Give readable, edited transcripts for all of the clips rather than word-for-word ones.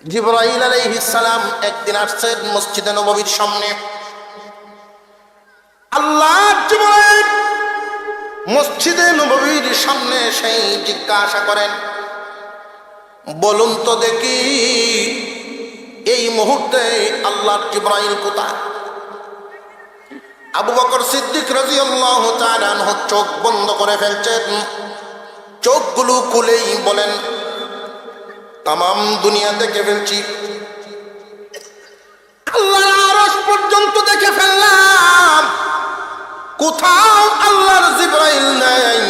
জিবরাইল আলাইহিস সালাম একদিন আসছেন মসজিদে নববীর সামনে। আল্লাহ জিবরাইল মসজিদে নববীর সামনে সেই জিজ্ঞাসা করেন, বলুন তো দেখি এই মুহূর্তে আল্লাহর জিবরাইল কোথায়? আবু বকর সিদ্দিক রাদিয়াল্লাহু তাআলা আনহু চোখ বন্ধ করে ফেলছেন। চোখগুলো খুলেই বলেন, তামাম দুনিয়া দেখে ফেলছি, আল্লাহর আরশ পর্যন্ত দেখে ফেললাম, কোথাও আল্লাহর জিবরাইল নাই।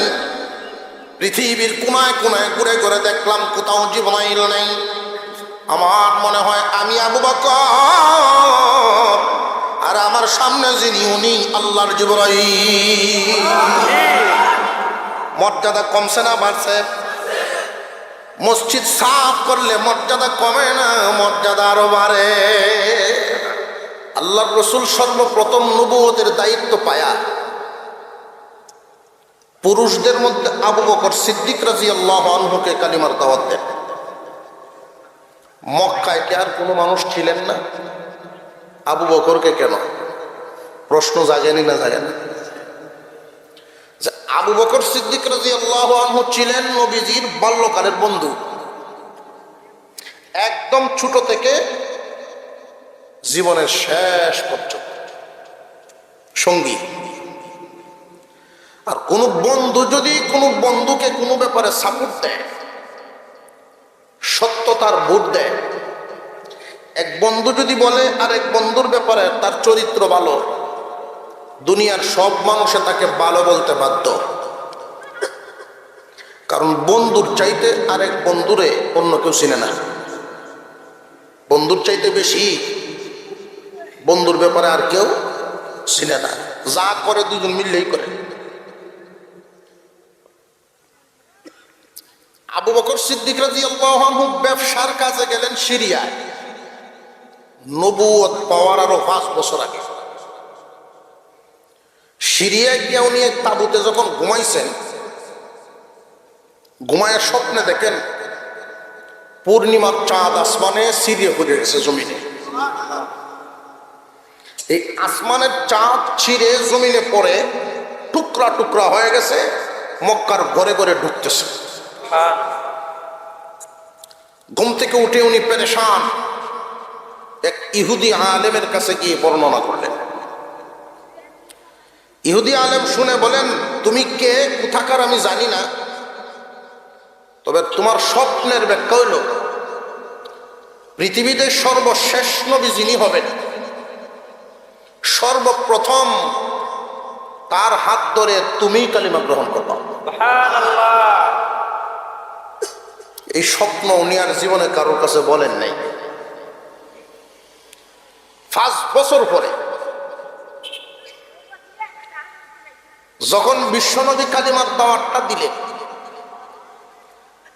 পৃথিবীর কোনায় কোনায় ঘুরে ঘুরে দেখলাম, কোথাও জিবরাইল নেই। আমার মনে হয় আমি আবু বকর, আর আমার সামনে যিনি উনি আল্লাহর জিবরাইল। মর্যাদা কমছে না বাড়ছে? মসজিদ সাফ করলে মর্যাদা কমে না, মর্যাদা আরো বাড়ে। আল্লাহর রসুল সর্বপ্রথম নবুয়তের দায়িত্ব পায়া পুরুষদের মধ্যে আবু বকর সিদ্দিক রাদিয়াল্লাহু আনহুকে কালিমার দাওয়াত দেন। মক্কায় কি আর কোনো মানুষ ছিলেন না? আবু বকরকে কেন? প্রশ্ন জাগেনি না জাগে না? আবু বকর সিদ্দিক রাদিয়াল্লাহু আনহু ছিলেন নবীজির বাল্যকালের বন্ধু, একদম ছোট থেকে জীবনের শেষ পর্যন্ত সঙ্গী। আর কোন বন্ধু যদি কোনো বন্ধুকে কোনো ব্যাপারে সাপোর্ট দেয়, সত্যতার ভোট দেয়, এক বন্ধু যদি বলে আর এক বন্ধুর ব্যাপারে তার চরিত্র ভালো, দুনিয়ার সব মানুষে তাকে ভালো বলতে বাধ্য। কারণ বন্ধুর চাইতে আরেক বন্ধুরে অন্য কেউ চিনে না। বন্ধুর চাইতে বেশি বন্ধুর ব্যাপারে আর কেউ চিনে না। যা করে দুজন মিললেই করে। আবু বকর সিদ্দিক রাদিয়াল্লাহু আনহু ব্যবসার কাজে গেলেন সিরিয়ায়, নবুয়ত পাওয়ার আরো 5 বছর আগে। সিরিয়ায় গিয়ে উনি এক তাঁবুতে যখন ঘুমাইছেন, ঘুমায় স্বপ্নে দেখেন পূর্ণিমার চাঁদ আসমানে ছিঁড়ে পড়ে গেছে জমিনে। এই আসমানের চাঁদ ছিঁড়ে জমিনে পড়ে টুকরা টুকরা হয়ে গেছে, মক্কার ঘরে ঘরে ঢুকতেছে। ঘুম থেকে উঠে উনি পেরেশান, এক ইহুদি আলেমের কাছে গিয়ে বর্ণনা করলেন। ইহুদি আলেম শুনে বলেন, তুমি কে, কোথাকার আমি জানি না, তবে তোমার স্বপ্নের ব্যাখ্যা হইল পৃথিবীতে সর্বশেষ নবী যিনি হবেন, সর্বপ্রথম তার হাত ধরে তুমি কালিমা গ্রহণ করবা। এই স্বপ্ন উনি আর জীবনে কারোর কাছে বলেন নাই। 5 বছর পরে যখন বিশ্বনবী কালিমার দাওয়াতটা দিলেন,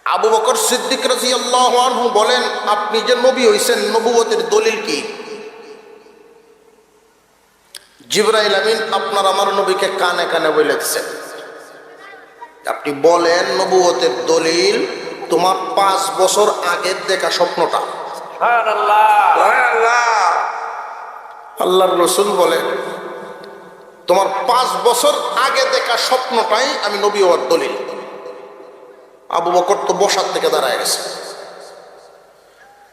আবু বকর সিদ্দিক রাদিয়াল্লাহু আনহু বলেন, আপনি যে নবী হইছেন, নবুয়তের দলিল কি? জিবরাইল আমিন আপনার আমার নবীকে কানে কানে বলে দিচ্ছেন, আপনি বলেন নবুয়তের দলিল তোমার 5 বছর আগের দেখা স্বপ্নটা। আল্লাহর রসুল বলেন, তোমার 5 বছর আগে দেখা স্বপ্নটাই আমি নবুয়ত দলিল। আবু বকর তো বসার থেকে দাঁড়ায় গেছে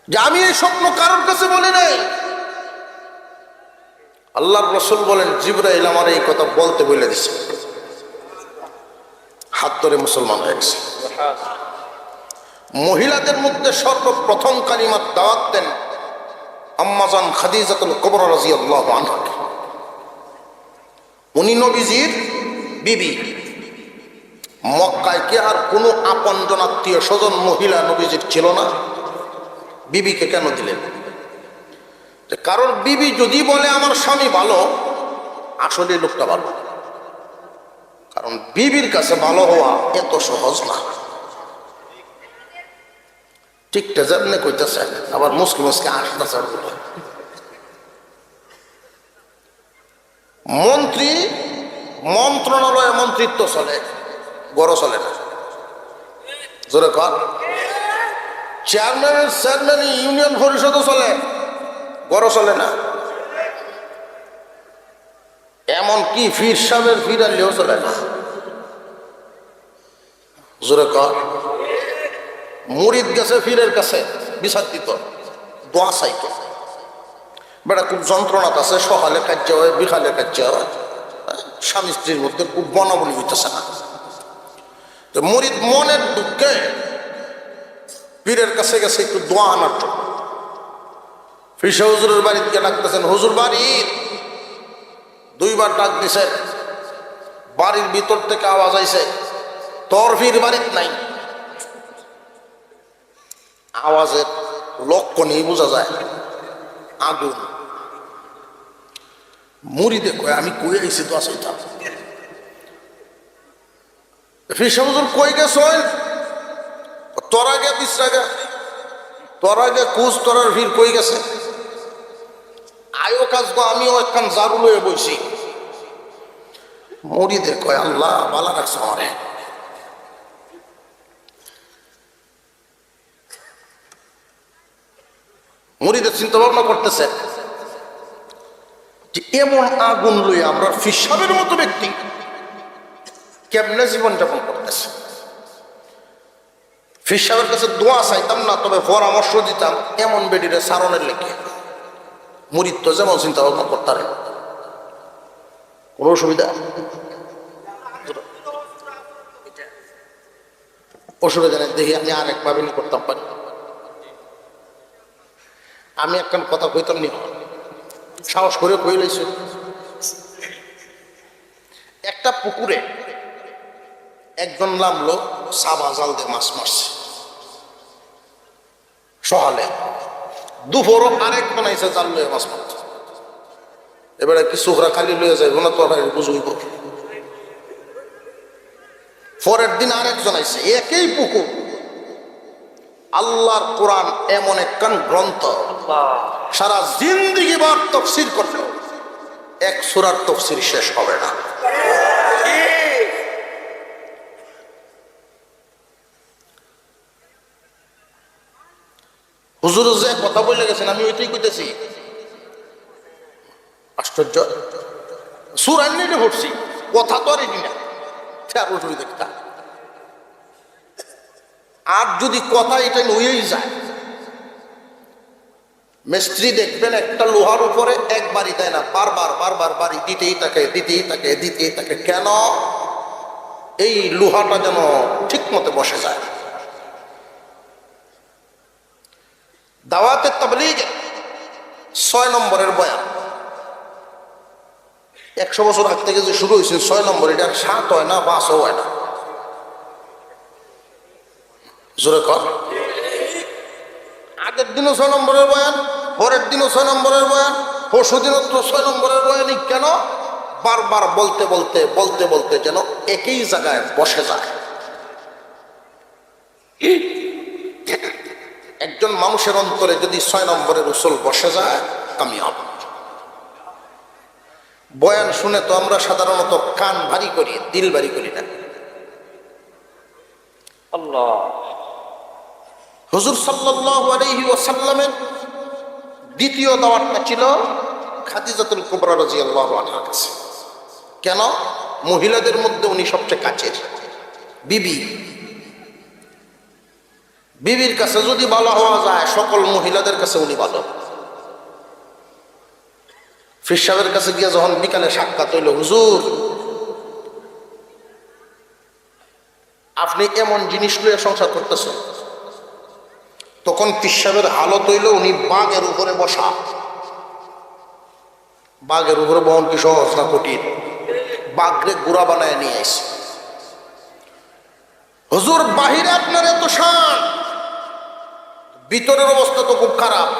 যে আমি এই স্বপ্ন কারোর কাছে বলি নাই। আল্লাহর রসুল বলেন, জিবরাইল আমার এই কথা বলতে বলে দিছে। হাত ধরে মুসলমান হয়ে গেছে। মহিলাদের মধ্যে সর্বপ্রথম কালিমার দাওয়াত দেন আম্মাজান খাদিজাতুল কুবরা রাদিয়াল্লাহু আনহা। উনি নবীজির বিবি। মক্কায় কি আর কোনো আপনজন আত্মীয় স্বজন মহিলা নবীজির ছিল না? বিবিকে কেন দিলেন? কারণ বিবি যদি বলে আমার স্বামী ভালো, আসলে লোকটা ভালো। কারণ বিবির কাছে ভালো হওয়া এত সহজ না। ঠিকটা যেমনি কইতেছে, আবার মুসকে মুসকে আসতেছে। মন্ত্রী মন্ত্রণালয়ে মন্ত্রিত্ব চলে, গড় চলে না। জোরে কর। চেয়ারম্যান ইউনিয়ন পরিষদও চলে, গড় চলে না। এমন কি ফির সাহেবের ফির আনলেও চলে না। জোরে কর। মুরিদ গেছে ফিরের কাছে বিচার দিত, দোয়া চাইত। বেটা খুব যন্ত্রণাত আছে, সকালে কার্য হয়, বিকালে কার্য হয়, স্বামী স্ত্রীর মধ্যে খুব বনাবনি হইতেছে না। তো মুরিদ মনের দুঃখে পীরের কাছে গেছে একটু দোয়া আনার জন্য। ফিসা হুজুরের বাড়িতে ডাকতেছেন, হুজুর বাড়ি। দুইবার ডাক দিছে, বাড়ির ভিতর থেকে আওয়াজ আইছে, তোর ফির বাড়িত নাই। আওয়াজের লক্ষণেই বোঝা যায় আগুন। মুড়িদে কয় আমি কই আইছি তো আসল। ফিসা হুজুর কই গেছেন? তোর আগে বিশ্রাগে, তোর আগে কুচ তোরার ভিড় কই গেছে। আয়ো কাজ গো, আমিও একখান জারু লয়ে বইছি। মুড়িদে কয় আল্লাহ ভালো রাখছে আমারে। মুড়িদের চিন্তা ভাবনা করতেছে যে এমন আগুন লইয়া আমরা ফিসাবের মতো ব্যক্তি কেমনে জীবনযাপন করতেছে। ফিসাবের কাছে দোয়া চাইতাম না, তবে পরামর্শ দিতাম এমন বেডিরে সারণের লেগে। মুরিদ তো যেমন চিন্তা ভাবনা করতে কোনো অসুবিধা অসুবিধা নেই। দেখি আমি আর এক ভাবে করতাম পারি। আমি একখান কথা কইতাম নি, সাহস করে কই লাইছি। একটা পুকুরে একজন নামলো, সাবা জাল দিয়ে মাছ মারছে সকালে। দুপুরও আরেকজন আইসে জাল লয়ে মাছ মারছে। এবারে কি চোখরা খালি লয়ে যায় না, তো বুঝুই। পরের দিন আরেকজন আইসে, একই পুকুর। আল্লাহর কোরআন এমন একখান গ্রন্থ, সারা জিন্দিগি বার তফসির করলেও এক সূরার তফসির শেষ হবে না। হুজুর যে কথা বলে গেছেন আমি ওইটাই কইতেছি। আশ্চর্য, সূরা নিয়ে পড়ছি, কথা তো আর এটি না। দেখতা আর যদি কথা এটা নইয়েই যায়, মিস্ত্রি দেখবেন একটা লোহার উপরে একবারই দেয় না, বারবার বারবার বাড়ি দিতেই থাকে, দিতেই থাকে, দিতেই থাকে। কেন? এই লোহাটা যেন ঠিক মতো বসে যায়। দাওয়াতে তাবলীগ 6 নম্বরের বয়ান 100 বছর আগ থেকে যে শুরু হয়েছে 6 নম্বর, এটা 7 হয় না 5ও হয় না। জোরে কর। আগের দিনও 6 নম্বরের বয়ান, পরের দিনও 6 নম্বরের বয়ান, পরশু দিনও তো 6 নম্বরের বয়ানই। কেন? বারবার বলতে বলতে বলতে বলতে যেন একই জায়গায় বসে যায়। একজন মানুষের অন্তরে যদি 6 নম্বরের উসুল বসে যায়, কামিয়াব। বয়ান শুনে তো আমরা সাধারণত কান ভারী করি, দিল ভারী করি না। আল্লাহ হুজুর সাল্লাল্লাহু আলাইহি ওয়াসাল্লামের দ্বিতীয় দাওয়াতটা ছিল খাদিজাতুল কুবরা রাদিয়াল্লাহু আনহার কাছে। কেন? মহিলাদের মধ্যে উনি সবচেয়ে কাছের বিবি। বিবির কাছে যদি ভালো হওয়া যায়, সকল মহিলাদের কাছে উনি ভালো। ফির সাহেবের কাছে গিয়ে যখন বিকালে সাক্ষাৎ হইল, হুজুর আপনি এমন জিনিস লইয়া সংসার করতেছেন। তখন ফির সাহেবের হালত হইল উনি বাঘের উপরে বসা। বাঘের উপরে বহন কি সহজ না কঠিন? বাঘরে গুড়া বানায় নিয়ে আসে। হুজুর বাহিরে আপনার এত শান, ভিতরের অবস্থা তো খুব খারাপ।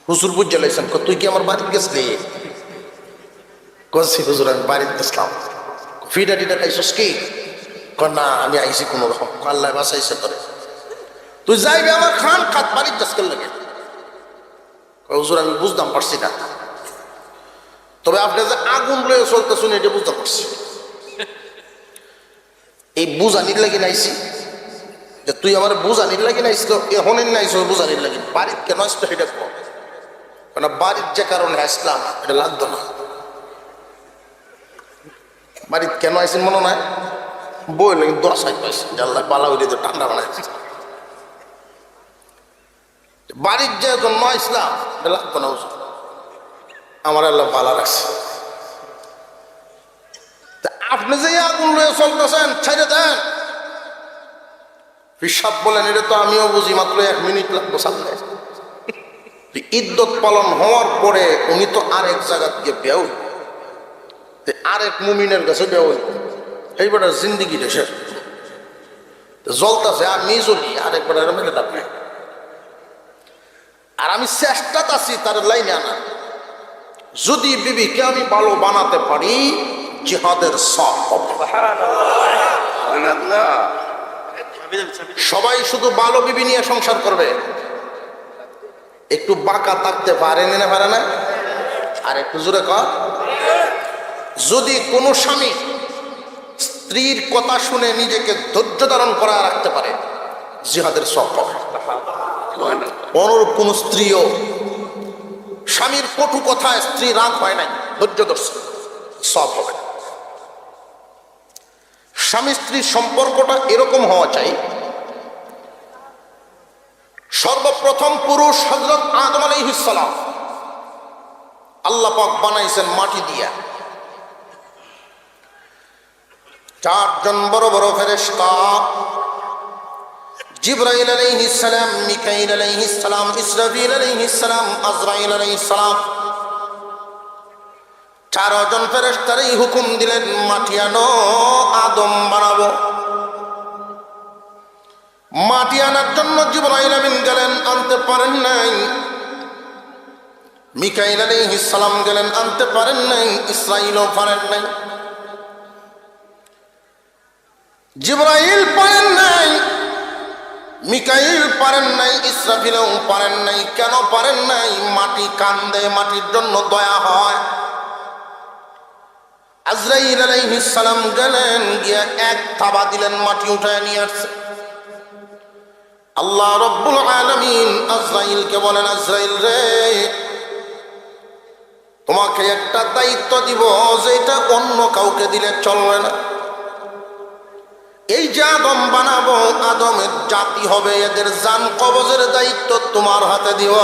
হুজুর বুঝে লাইছেন, তুই কি আমার বাড়িতে গেছলি? কছি হুজুর আমি বাড়িতে গেছিলাম। ফিডা টিডা খাইছস কি? না আমি আইসি কোন রকম, আল্লাহ বাঁচাইছে তোরে। তুই যাইবি আমার খান খাত বাড়ির যাসকের লাগে। হুজুর আমি বুঝতাম পারছি না, তবে আপনি যে আগুন লয়ে চলতে শুনে এটা বুঝতে পারছি। এই বুঝানির লাগে নাইছি। যে তুই আমার বুঝানির লাগি না ইসলো এহনের না ইসলো বুঝানির লাগি বাড়ির কেন আসতো সেটা কম, কারণ বাড়ির যে কারণে আসলাম এটা লাগতো না। বাড়ির কেন আসেন মনে নয় বই লাগে 10 হাজার পাইছে আল্লাহ পালা উঠে তো ঠান্ডা বানাইছে। বাড়ির যে জন্য ইসলাম এটা লাগতো না, আমার আল্লাহ পালা রাখছে। আপনি যে আগুন লয়ে চলতেছেন ছেড়ে দেন। পিসাব বলেন এটা তো আমিও বুঝি, মাত্র 1 মিনিট লাগতো সামনে। ইদ্যত পালন হওয়ার পরে উনি তো আরেক জায়গা গিয়ে বেউ, আরেক মুমিনের কাছে বেউ, এইবার জিন্দিগি শেষ জ্বলতেছে, আমি জ্বলি আরেকবার মেলে লাভ নাই। আর আমি চেষ্টাতে আছি তার লাইনে আনা। যদি বিবিকে আমি ভালো বানাতে পারি জিহাদের সব হবে। সবাই শুধু ভালো বিবি নিয়ে সংসার করবে, একটু বাঁকা থাকতে পারে না পারে না? আর একটু জোরে কর। যদি কোনো স্বামী স্ত্রীর কথা শুনে নিজেকে ধৈর্য ধারণ করা রাখতে পারে জিহাদের সব হবে। অনুরূপ কোন স্ত্রীও স্বামীর কটু কথায় স্ত্রী রাগ হয় নাই, ধৈর্য ধরছে, সব হবে। স্বামী স্ত্রীর সম্পর্কটা এরকম হওয়া চাই। সর্বপ্রথম পুরুষ হযরত আদম আলাইহিস সালাম, আল্লাহ পাক বানাইছেন মাটি দিয়া। 4 জন বড় বড় ফেরেশতা, জিবরাইল আলাইহিস সালাম, মিকাইল আলাইহিস সালাম, ইসরাফিল আলাইহিস সালাম, আজরাইল আলাইহিস সালাম। 4 জন ফেরেশতারই হুকুম দিলেন মাটি আনো, আদম বানাবো। মাটি আনার জন্য জিবরাইল আমিন গেলেন, আনতে পারেন নাই। মিকাইল আলাইহিস সালাম গেলেন, আনতে পারেন নাই। ইসরাইলও পারেন নাই। জিবরাইল পারেন নাই, মিকাইল পারেন নাই, ইসরাফিলও পারেন নাই। কেন পারেন নাই? মাটি কান্দে, মাটির জন্য দয়া হয়। আজরাইল আলাইহিস সালাম গেলেন, গিয়ে এক থাবা দিলেন, মাটি উঠায় নিয়ে আসছে। আল্লাহ রব্বুল আলামিন আজরাইলকে বলেন, আজরাইল রে, তোমাকে একটা দায়িত্ব দিব যেটা অন্য কাউকে দিলে চলবে না। এই যে আদম বানাবো, আদমের জাতি হবে, এদের জান কবজের দায়িত্ব তোমার হাতে দিব।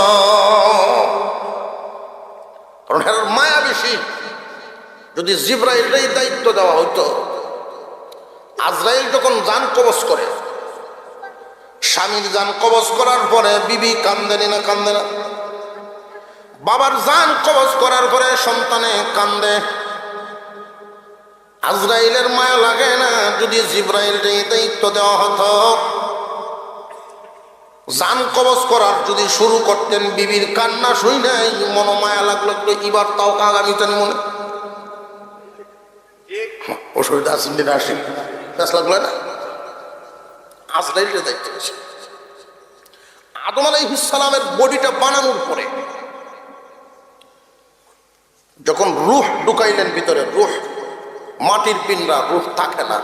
কারণ এর মায়া বেশি। যদি জিবরাইলের দায়িত্ব দেওয়া হইতো, আজরাইল যখন জান কবজ করে, স্বামীর জান কবজ করার পরে বিবি কান্দেনি না কান্দে না? বাবার জান কবজ করার পরে সন্তানে কান্দে। আজরাইলের মায়া লাগে না? যদি জিবরাইলের দায়িত্ব দেওয়া হতো, জান কবজ করার যদি শুরু করতেন, বিবির কান্না শুই নাই, মনোমায়া লাগলো, এবার তাও আগামীতে মনে অসুবিধা আসেন দিন আসেন লাগলো না। আজরাইলের দায়িত্ব আছে। আদম আলাইহিস সালামের বডিটা বানানোর পরে যখন রূহ ঢুকাইলেন ভিতরে, রূহ মাটির পিন্ডা, রূহ থাকে না,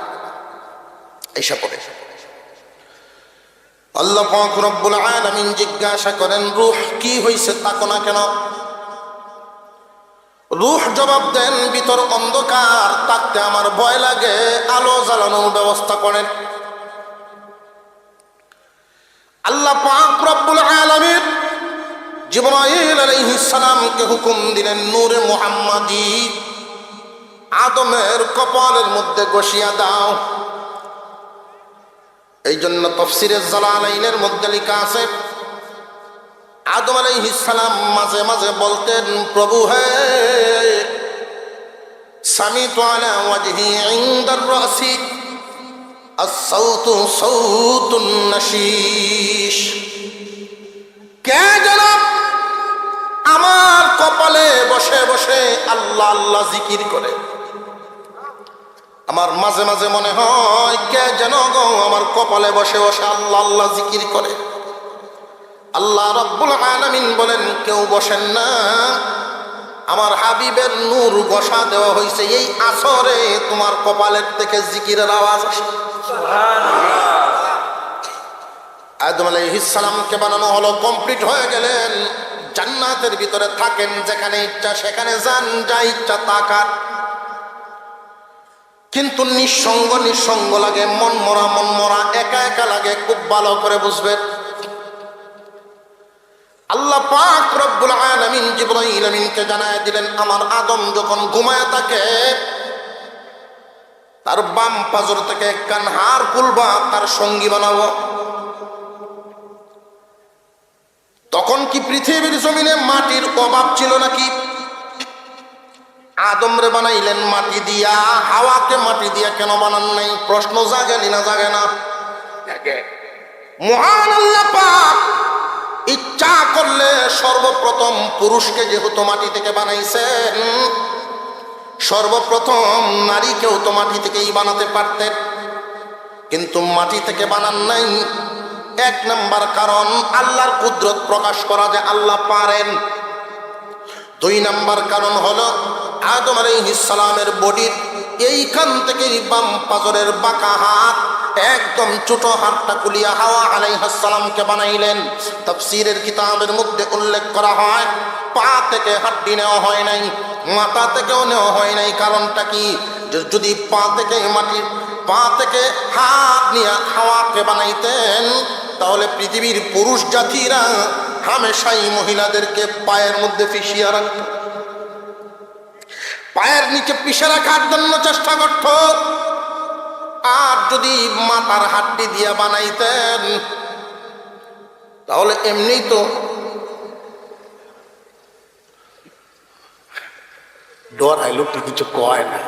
এইসা পড়ে। আল্লাহ পাক রব্বুল আলামিন জিজ্ঞাসা করেন, রূহ কি হইছে, তাকো না কেন? রূহ জবাব দেন, ভিতর অন্ধকার, তাকতে আমার ভয় লাগে, আলো জ্বালানোর ব্যবস্থা করেন। আল্লাহ পাক রব্বুল আলামিন জিবরাইল আলাইহিস সালামকে হুকুম দিলেন, নূরে মুহাম্মাদি আদমের কপালের মধ্যে ঘষিয়া দাও। এই জন্য তাফসীরে জালালাইনের মধ্যে লেখা আছে, আদম আলাইহিস সালাম মাঝে মাঝে বলতেন, প্রভু হে, সামিতু আলা ওয়াজহি ইনদার রাসি আস-সাউতু সাউতুন নাশিশ। কে যেন আমার কপালে বসে বসে আল্লাহ আল্লাহ জিকির করে। আমার মাঝে মাঝে মনে হয়, কে যেন গো আমার কপালে বসে বসে আল্লাহ আল্লাহ জিকির করে। আল্লাহ রব্বুল আলামিন বলেন, কেউ বসেন না, আমার হাবিবের নূর ঘষা দেওয়া হয়েছে, এই আসরে তোমার কপালের থেকে জিকিরের আওয়াজ আসে। সুবহানাল্লাহ। আদম আলাইহিস সালামকে বানানো হলো, কমপ্লিট হয়ে গেলেন। জান্নাতের ভিতরে থাকেন, যেখানে ইচ্ছা সেখানে যান, যা ইচ্ছা তা খান। কিন্তু নিঃসঙ্গ নিঃসঙ্গ লাগে, মন মরা একা একা লাগে। খুব ভালো করে বুঝবেন, আল্লাহ পাক রব্বুল আলামিন জিবরাইল আমিনকে জানায় দিলেন, আমার আদম যখন ঘুমায় থাকে, তার বাম পাজর থেকে কানহার খুলবা, তার সঙ্গী বানাবো। তখন কি পৃথিবীর জমিনে মাটির অভাব ছিল নাকি? আদম রে বানাইলেন মাটি দিয়া, হাওয়াকে মাটি দিয়া কেন বানান নাই? প্রশ্ন জাগেনি না জাগে না? মহান আল্লাহ পাক ইচ্ছা করলে সর্বপ্রথম পুরুষকে যেহেতু মাটি থেকে বানাইছেন, সর্বপ্রথম নারীকেও তো মাটি থেকেই বানাতে পারতেন, কিন্তু মাটি থেকে বানান নাই। এক নাম্বার কারণ, আল্লাহর কুদরত প্রকাশ করা যে আল্লাহ পারেন। দুই নাম্বার কারণ হলো, আদম আলাইহিস সালামের বডির এইখান থেকে বাম পাজরের বাঁকা হাত, একদম ছোট হাতটা কুলিয়া হাওয়া আলাইহিস সালামকে বানাইলেন। তাফসীরের কিতাবের মধ্যে উল্লেখ করা হয়, পা থেকে হাড্ডি নেওয়া হয় নাই, মাথা থেকেও নেওয়া হয় নাই। কারণটা কি? যদি পা থেকে হাত নিয়ে হাওয়াকে বানাইতেন, তাহলে পৃথিবীর পুরুষ জাতিরা হামেশাই মহিলাদেরকে পায়ের মধ্যে পিষিয়ে রাখত, পায়ের নিচে পিষে রাখার জন্য চেষ্টা করত। আর যদি মাথার হাড্ডি দিয়া বানাইতেন, তাহলে এমনি তো ডর আইলো, কিছু কয় না,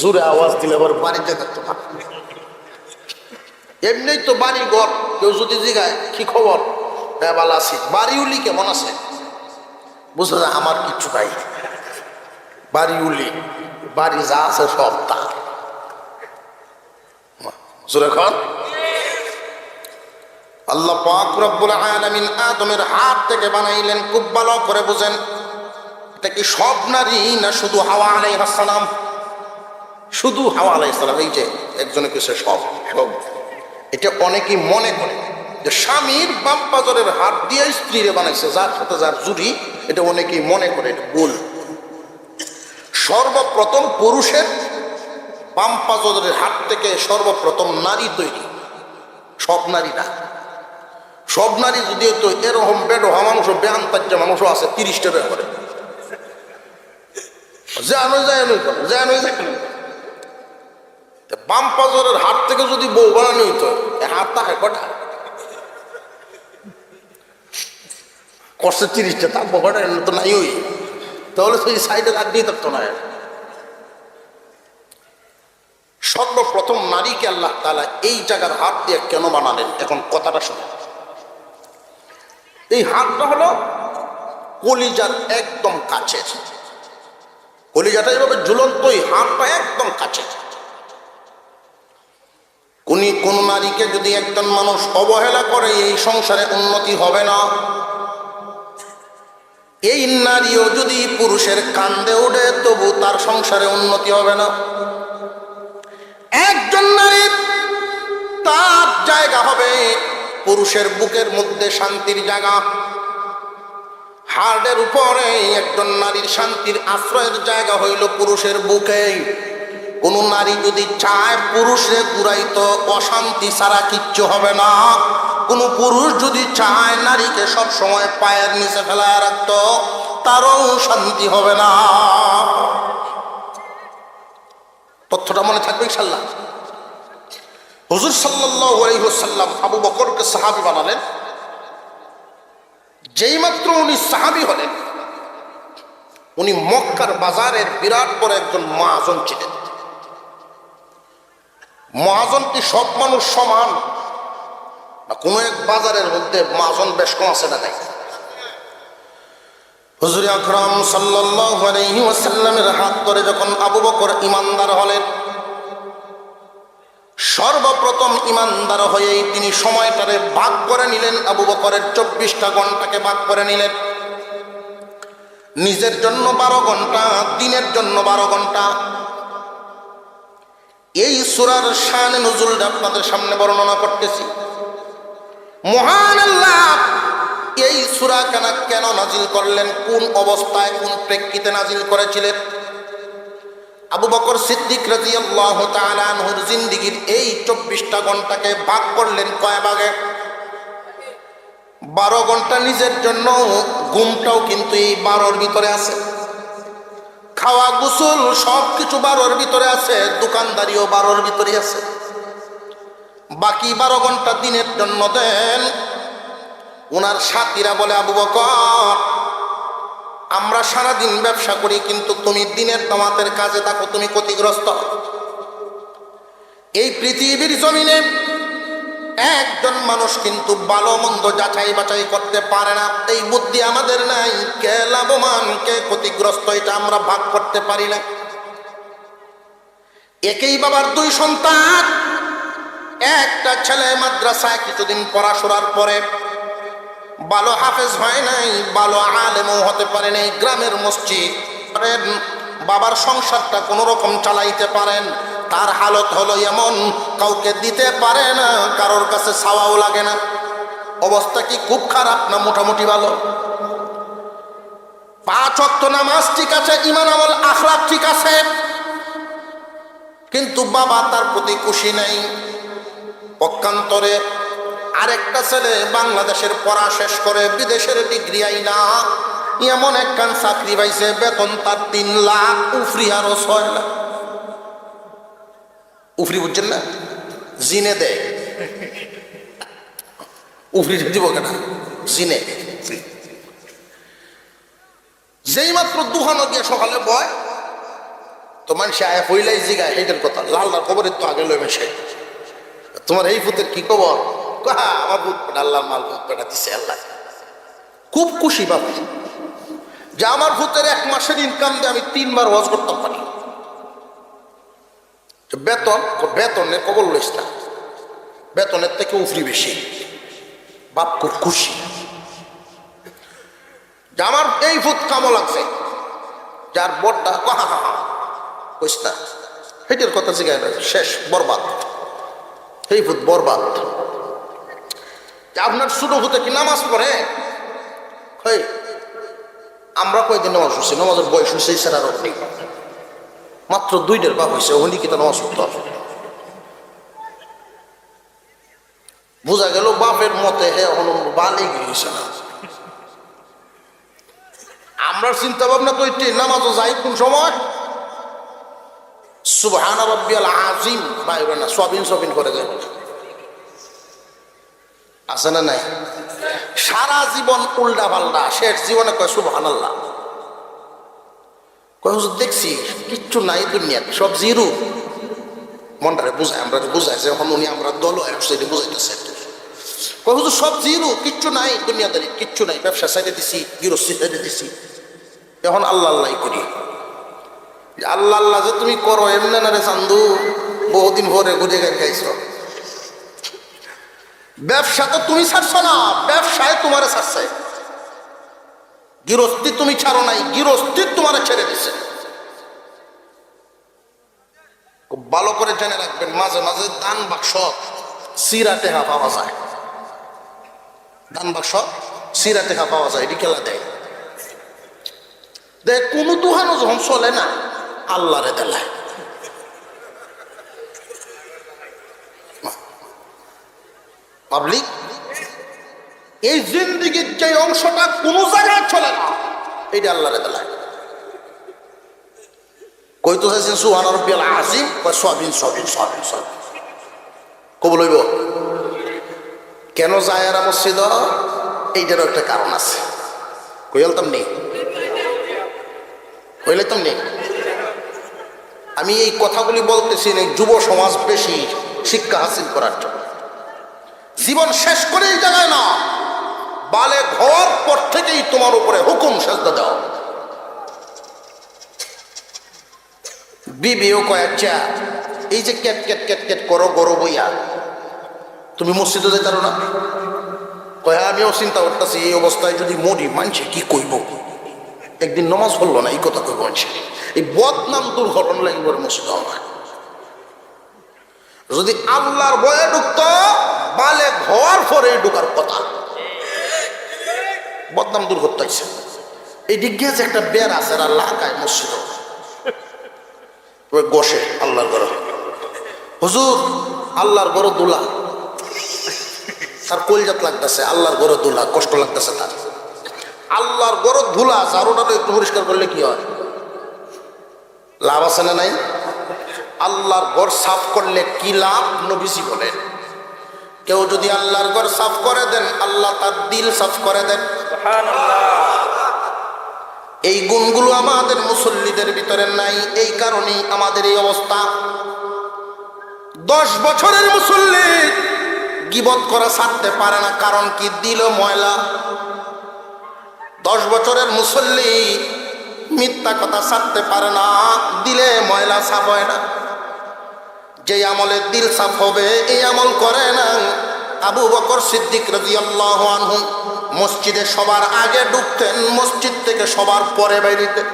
জোরে আওয়াজ দিলে আবার বাড়িতে থাকতো না। এমনি তো বাড়ি ঘর, কেউ যদি জিগায় কি খবর, ভালো আছি, বাড়িউলি কেমন আছে, বুঝলো না আমার কিচ্ছু নাই, বাড়িউলি বাড়ি যা আছে সব তার। জোরে খান। আল্লাহ পাক রব্বুল আলামিন আদমের হাত থেকে বানাইলেন। খুব ভালো করে বুঝেন, এটা কি সব নারী না শুধু হাওয়া আলাইহিস সালাম? শুধু হাওয়া আলাইহিস সালাম। এই যে একজনে কিছু সব সব, এটা অনেকেই মনে করে যে স্বামীর বাম পাজরের হাত দিয়ে স্ত্রীরে বানাইছে, যার সাথে যার জুড়ি, এটা অনেকেই মনে করে, এটা ভুল। সর্বপ্রথম পুরুষের বাম পাজরের হাত থেকে সর্বপ্রথম নারী তৈরি, সব নারী না। সব নারী যদি তো এরকম বেডোহা মানুষ, বেআন্তাজ্জা মানুষও আছে 30টা বের করে, বাম পাজরের হাত থেকে যদি বউ বানানো হইতো, হাত থাকে কটা করছে 30টা, থাকবো কটা তো নাই, ওই তাহলে সেই সাইডে রাখ দিয়ে থাকতো না। সর্বপ্রথম নারীকে আল্লাহ তাআলা এই জায়গার হাত দিয়ে কেন বানালেন? এখন কথাটা শুনে। এই হাতটা হলো কলিজার একদম কাছে, কলিজাটা এইভাবে ঝুলন্ত, এই হাতটা একদম কাছে। কোন নারীকে যদি একজন মানুষ অবহেলা করে, এই সংসারে উন্নতি হবে না। এই নারীও যদি পুরুষের কান্দে ওঠে, তবু তার সংসারে উন্নতি হবে না। একজন নারীর তার জায়গা হবে পুরুষের বুকের মধ্যে, শান্তির জায়গা। হার্টের উপরে একজন নারীর শান্তির আশ্রয়ের জায়গা হইল পুরুষের বুকে। কোন নারী যদি চায় পুরুষে ঘুরাইতো, অশান্তি ছাড়া কিচ্ছু হবে না। কোন পুরুষ যদি চায় নারীকে সব সময় পায়ের নিচে ফেলায় রাখতো, তারও শান্তি হবে না। তথ্যটা মনে থাকবে ইনশাআল্লাহ। হুজুর সাল্লাল্লাহু আলাইহি ওয়াসাল্লাম আবু বকরকে সাহাবী বানালেন। যেই মাত্র উনি সাহাবী হলেন, উনি মক্কার বাজারের বিরাট বড় একজন মহাজন ছিলেন। মহাজন কি সব মানুষ সমান না? কোনো এক বাজারের মধ্যে মহাজন বেশ কম আছে না নাই? হুজুর আকরাম সাল্লাল্লাহু আলাইহি ওয়াসাল্লামের হাত ধরে যখন আবু বকর ইমানদার হলেন, সর্বপ্রথম ইমানদার হয়েই তিনি সময়টারে ভাগ করে নিলেন। আবু বকরের 24টা ঘন্টাকে ভাগ করে নিলেন। নিজের জন্য 12 ঘন্টা, দিনের জন্য 12 ঘন্টা। এই সূরার শান নুজুলটা আপনাদের সামনে বর্ণনা করতেছি। মহান আল্লাহ এই সূরা কেন নাজিল করলেন, কোন অবস্থায় কোন প্রেক্ষিতে নাজিল করেছিলেন? আবু বকর সিদ্দিক রাদিয়াল্লাহু তাআলা আনহুর জিন্দেগীর এই 24টা ঘন্টাকে ভাগ করলেন কয় ভাগে? 12 ঘন্টা নিজের জন্য, ঘুমটাও কিন্তু এই 12-র ভিতরে আছে, খাওয়া গোসল সবকিছু 12-র ভিতরে আছে, দোকানদারিও 12-র ভিতরে আছে। বাকি 12 ঘন্টা দিনের জন্য দেন। ওনার সাথীরা বলে, আবু বকর, আমরা সারাদিন ব্যবসা করি, কিন্তু তুমি দিনের দাওয়াতের কাজে থাকো, তুমি ক্ষতিগ্রস্ত। এই পৃথিবীর জমিনে একজন মানুষ কিন্তু ভালো মন্দ যাচাই বাছাই করতে পারে না। এই বুদ্ধি আমাদের নাই, কে লাভবান কে ক্ষতিগ্রস্ত এটা আমরা ভাগ করতে পারি না। একই বাবার 2 সন্তান, একটা ছেলে মাদ্রাসায় কিছুদিন পড়াশোনার পরে ভালো হাফেজ হয় নাই, ভালো আলেমও হতে পারে নাই, গ্রামের মসজিদ বাবার সংসারটা কোন রকম চালাইতে পারেন। তার হালত হলো এমন, কাউকে দিতে পারে না, কারোর কাছে চাওয়াও লাগে না। অবস্থা কি খুব খারাপ না মোটামুটি ভালো? 5 ওয়াক্ত নামাজ ঠিক আছে, ঈমান আমল আখলাক ঠিক আছে, কিন্তু বাবা তার প্রতি খুশি নাই। পক্ষান্তরে আরেকটা ছেলে বাংলাদেশের পড়া শেষ করে বিদেশের ডিগ্রি আইনা এমন একখান চাকরি পাইছে, বেতন তার 3 লাখ, উফরি আরো 6 লাখ। উফরি বুঝছেন না? জিনে দেয়, উফরি দিব কেনা, জিনে। যেই মাত্র দুহানো গিয়ে সকালে বয় তো মানুষ আয়া পইলাই জিগায় এইটার কথা, লাল্লার খবরের তো আগে লইবে সে, তোমার এই ভূতের কি খবর? আমার ভূত পেটা, আল্লাহর মাল ভূত পেটা দিছে আল্লাহ। খুব খুশি বাবা যে আমার ভূতের 1 মাসের ইনকাম দিয়ে আমি 3 বার ওয়াজ করতে পারি। বেতনের কবল লইস না, বেতনের থেকে উফরি বেশি। বাপ খুব খুশি যে আমার এই ভূত কামো লাগছে, যার বড়টা কইস না, হেটের কথা জিগায় না, শেষ বরবাদ, এই ভূত বরবাদ। আপনার ছোট ভূতে কি নামাজ পড়ে? আমরা কয়েকদিন নামাজ পড়ছি, নামাজের বয়স হয়েছে স্যার আর নেই, মাত্র 2 বাপ হয়েছে, ওখানে কি নামাজ পড়তে হবে? বোঝা গেল বাপের মতে বালি গিয়েছে না। আমরা চিন্তা ভাবনা করি নামাজও যাই কোন সময় সুবহান রাব্বিয়াল আযীম বাইরে না, সবিন করে যায়, আছে না নাই? সারা জীবন উল্টা পাল্টা, শেষ জীবনে কয় সুবহানাল্লাহ। কয় হুজুর দেখছি কিচ্ছু নাই দুনিয়াতে, সব জিরো। মনটারে বুঝায়, আমরা বুঝাই যে এখন উনি আমরা দল সেটা বুঝাইতেছে। কয় হুজুর সব জিরো, কিচ্ছু নাই দুনিয়াদারি, কিচ্ছু নাই, ব্যবসা সাইডে দিছি, গৃহস্থী সাইডে দিছি, এখন আল্লাহ আল্লাহ করি। আল্লাহ আল্লাহ যে তুমি করো এমনি না রে চান্দু, বহুদিন ভরে ঘুরে গান খাইছ। ব্যবসা তো তুমি ছাড়ছো না, ব্যবসায় তোমারে ছাড়ছে। গৃহস্থী তুমি ছাড়ো নাই, গৃহস্থী তোমারে ছেড়ে দিছে। খুব ভালো করে জেনে রাখবেন, মাঝে মাঝে দান বাক্স সিরা টেহা পাওয়া যায়, দান বাক্স সিরা টেহা পাওয়া যায়, এটি খেলা দেয়। দেখ কোনো দুহানো যখন চলে না, আল্লাহরে দেলায়। পাবলিক এই জিন্দিগির যে অংশটা কোন জায়গায় চলে না, এইটা আল্লাহরে দেলায়। কইতো চাইছেন সুবহান রাব্বিয়াল আযীম বা সবিন কবুল হইব। কেন যায় এরা মসজিদ? এইটারও একটা কারণ আছে, কইলতাম নেই, কইলাম নেই। আমি এই কথাগুলি বলতেছি না যুব সমাজ বেশি শিক্ষা হাসিল করার জন্য। জীবন শেষ করেই জানায় না, বালেগ হওয়ার পর থেকেই তোমার উপরে হুকুম সাজদা দাও। বিবিও কয় আচ্ছা এই যে ক্যাট ক্যাট ক্যাট ক্যাট করো গরো বইয়া, তুমি মসজিদে যেতে পারো না? কয় আমিও চিন্তা করতেছি এই অবস্থায় যদি মরি মানছে কি কইব, একদিন নমাজ পড়লো না এই কথা কই বলছে, এই বদনাম দুর্ঘটনা লাগবে মসজিদ আমার। যদি আল্লাহর ভয়ে ঢুকতো বালে হওয়ার পরে ঢুকার কথা। বদনাম দূর করতে হয়েছে। এই দিক দিয়ে যে একটা বের আছে লাগায় মসজিদ বসে আল্লাহর ঘর, হুজুর আল্লাহর ঘর দোলা, তার কলজাত লাগতেছে, আল্লাহর ঘর দোলা, কষ্ট লাগতেছে তার। আল্লাহর ঘর ধুলা আছে, আর ওটা একটু পরিষ্কার করলে কি হয়? লাভ আছে না নাই? আল্লাহর ঘর সাফ করলে কি লাভ? নবীজি বলেন, কেউ যদি আল্লাহর ঘর সাফ করে দেন, আল্লাহ তার দিল সাফ করে দেন। এই গুণগুলো আমাদের মুসল্লিদের ভিতরে নাই, এই কারণেই আমাদের এই অবস্থা। 10 বছরের মুসল্লি গীবত করা ছাড়তে পারে না, কারণ কি? দিল ময়লা। 10 বছরের মুসল্লি মিথ্যা কথা ছাড়তে পারে না, দিলে ময়লা সাফ হয় না। যে আমলে দিল সাফ হবে এই আমল করে না। আবু বকর সিদ্দিক রাদিয়াল্লাহু আনহু মসজিদে সবার আগে ঢুকতেন, মসজিদ থেকে সবার পরে বাইরেতেন।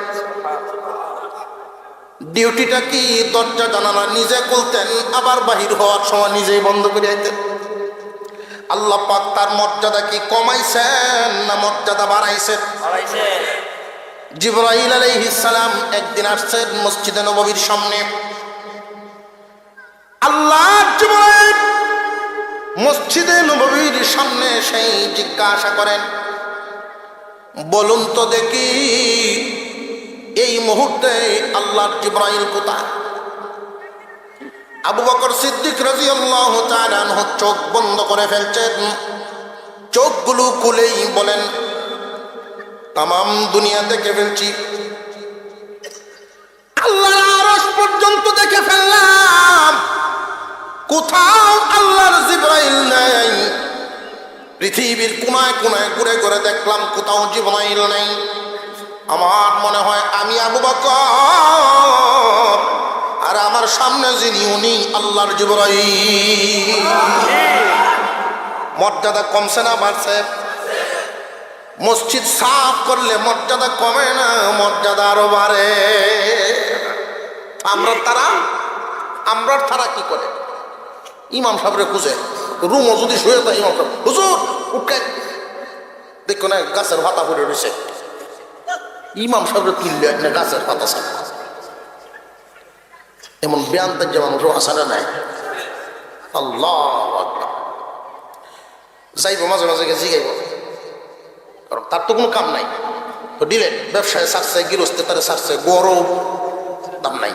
ডিউটিটা কি? দরজা জানালা নিজে খুলতেন, আবার বাহির হওয়ার সময় নিজেই বন্ধ করে আইতেন। আল্লাহ পাক তার মর্যাদা কি কমাইছেন না মর্যাদা বাড়াইছেন? জিবরাইল আলাইহিস সালাম একদিন আসছেন মসজিদে নববীর সামনে। আল্লাহ জিবরাইল মসজিদে নববীর সামনে সেই জিজ্ঞাসা করেন, বলুন তো দেখি এই মুহূর্তে আল্লাহর জিবরাইল কোথায়? আবু বকর সিদ্দিক রাদিয়াল্লাহু তাআলা আনহু চোখ বন্ধ করে ফেলছেন। চোখগুলো খুলেই বলেন, তামাম দুনিয়া দেখে ফেলছি, আল্লাহর আরশ পর্যন্ত দেখে ফেললাম, কোথাও আল্লাহর জিবরাইল নাই। পৃথিবীর কোনায় কোনায় ঘুরে ঘুরে দেখলাম, কোথাও জিবরাইল নাই। আমার মনে হয় আমি আবু বকর, আর আমার সামনে যিনি উনি আল্লাহর জিবরাইল। মর্যাদা কমছে না বাড়ছে? মসজিদ সাফ করলে মর্যাদা কমে না, মর্যাদা আরো বাড়ে। আমরা তারা কি করে? ইমাম সাহেবরে খুঁজে রুমও যদি শুয়ে থাকে, ইমাম সাহেব হুজুর উঠে দেখো না গাছের পাতা পড়ে রয়েছে, ইমাম সাহেবরে তুললে না গাছের পাতা সাপ। এমন বেয়ান্তের যে মানুষও আসারে নাই। আল্লাহ যাইব মাঝে মাঝে জিগাইব, কারণ তার তো কোনো কাম নাই। তো দিলেন ব্যবসায় ছাড়ছে, গৃহস্থে তারা ছাড়ছে, গরম দাম নাই।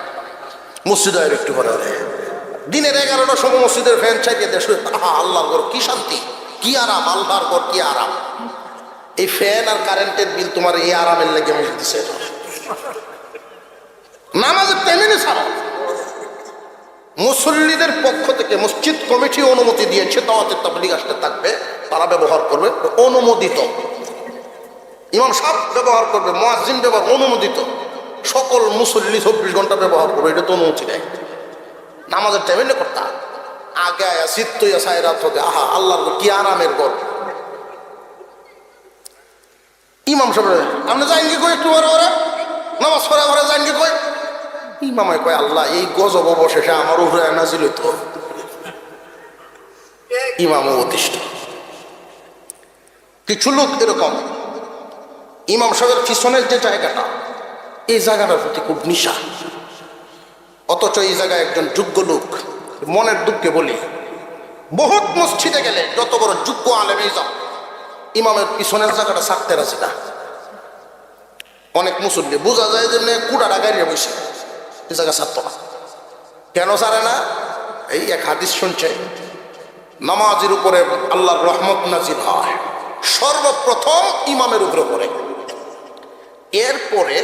মসজিদ একটু পরে দিনের 11টার সময় মসজিদের ফ্যান চাইতে দেশ, আল্লাহর ঘর কি শান্তি, কি আরাম, আল্লাহর ঘর কি আরাম। এই ফ্যান আর কারেন্টের বিল তোমার এই আরামের লেগে দিচ্ছে। নামাজের টাইমে ছাড়ো। মুসল্লিদের পক্ষ থেকে মসজিদ কমিটি অনুমতি দিয়েছে, দাওয়াতের তাবলীগ আসতে থাকবে, তারা ব্যবহার করবে, অনুমোদিত। ইমাম সাহেব ব্যবহার করবে, মুয়াজ্জিন ব্যবহার, অনুমোদিত। সকল মুসল্লি 24 ঘন্টা ব্যবহার করবে, এটা তো অনুমতি দেয়। নামাজের টাইমে করতা আগে আয়া চিত্ত রাত হতে, আহা আল্লাহর কি আরামের ঘর। ইমাম সাহেব আপনি যাইন কি কই একটু বড় ওরা নামাজ পড়া ঘরে যাইন কি কই? ইমামে কয়, আল্লাহ এই গজব অবশেষে আমার উপরে নাজিল হইতো। ইমাম অতিষ্ঠ। কিছু লোক এরকম, ইমাম সাহেবের পিছনের যে জায়গাটা, এই জায়গাটার প্রতি খুব নিশা। অথচ এই জায়গায় একজন যোগ্য লোক, মনের দুঃখে বলি, বহুত মসজিদে গেলে যত বড় যোগ্য আলেমই যাও, ইমামের পিছনের জায়গাটা ছাড়তে রাজি না। অনেক মুসল্লি বোঝা যায় যে কুড়াটা গাড়িয়ে বসে এই জায়গা ছাড়তো না। কেন ছাড়ে না? এই এক হাদিস শুনছে, নামাজের উপরে আল্লাহর রহমত নাজিল হয় সর্বপ্রথম ইমামের উপরে পড়ে, এরপরে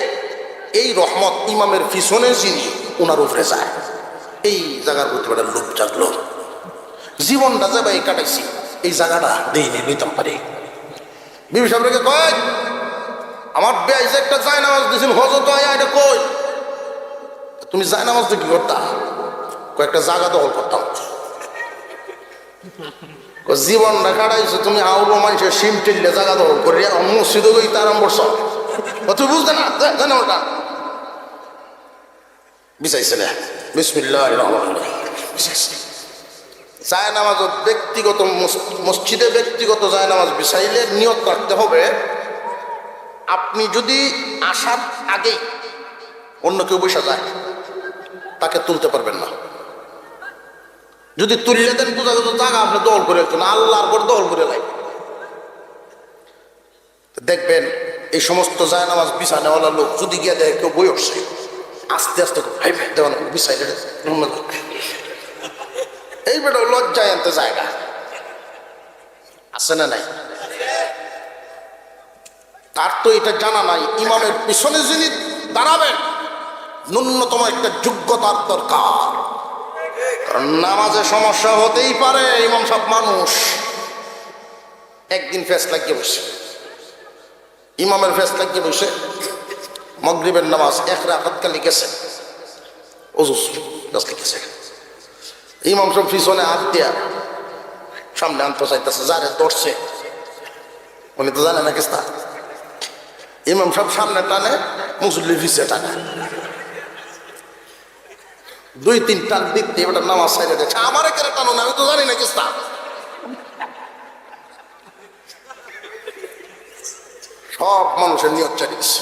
এই রহমত ইমামের পিছনে যিনি ওনার উপরে যায়। এই জায়গার প্রতি একটা লোভ জাগলো, জীবনটা যে ভাই কাটাইছি এই জায়গাটা দিয়ে নিতাম পারি। বিবি সাহেবকে কয়, আমার বেশ একটা যায় নামাজ দিয়েছেন হজত এটা কই? তুমি যায় নামাজ তো কি করতাম? কয়েকটা জায়গা দখল করতাম। জীবনটা কাটাইছো তুমি, আউলো মানুষের সিম টিললে জায়গা দখল করি, মসজিদ আরম্ভ করছ, তুই বুঝতে না জানে ওটা বিছাইছে না। বিসমিল্লাহির রহমানির রহিম জায়নামাজ ব্যক্তিগত মসজিদে ব্যক্তিগত জায়নামাজ বিছাইলে নিয়ত রাখতে হবে, আপনি যদি আসার আগেই অন্য কেউ বসে যায় তাকে তুলতে পারবেন না। যদি তুললে দেন বোঝা যেত জায়গা আপনি দখল করে রাখছেন, আল্লাহর পর দখল করে লাই। দেখবেন এই সমস্ত জায়নামাজ বিছানেওয়ালা লোক যদি গিয়ে দেখে কেউ বই উঠছে, আস্তে আস্তে দেওয়ান বিছাই এই বেটা লজ্জায় আনতে জায়গা আছে না নাই? তার তো এটা জানা নাই ইমামের পিছনে যিনি দাঁড়াবেন ন্যূনতম একটা যোগ্যতার দরকার। কারণ নামাজে সমস্যা হতেই পারে, ইমাম সাহেব মানুষ। একদিন ফেস লাগিয়ে বসে, ইমামের ফেস লাগিয়ে বসে মাগরিবের নামাজ এক রাকাত কালি গেছে, ওজুস লিখেছে, ইমাম সাহেব পিছনে হাত দিয়া সামনে আনতে চাইতেছে, যারে ধরছে উনি তো জানে না কিস্তা। ইমাম সাহেব সামনে টানে, মুসল্লি পিছিয়ে টানে, 2-3 টান দিক দিয়ে ওটা নামাজ সাইডে দেখছে, আমার এখানে টানো না, আমি তো জানি না কিস্তা। সব মানুষের নিয়ত চালিয়েছে।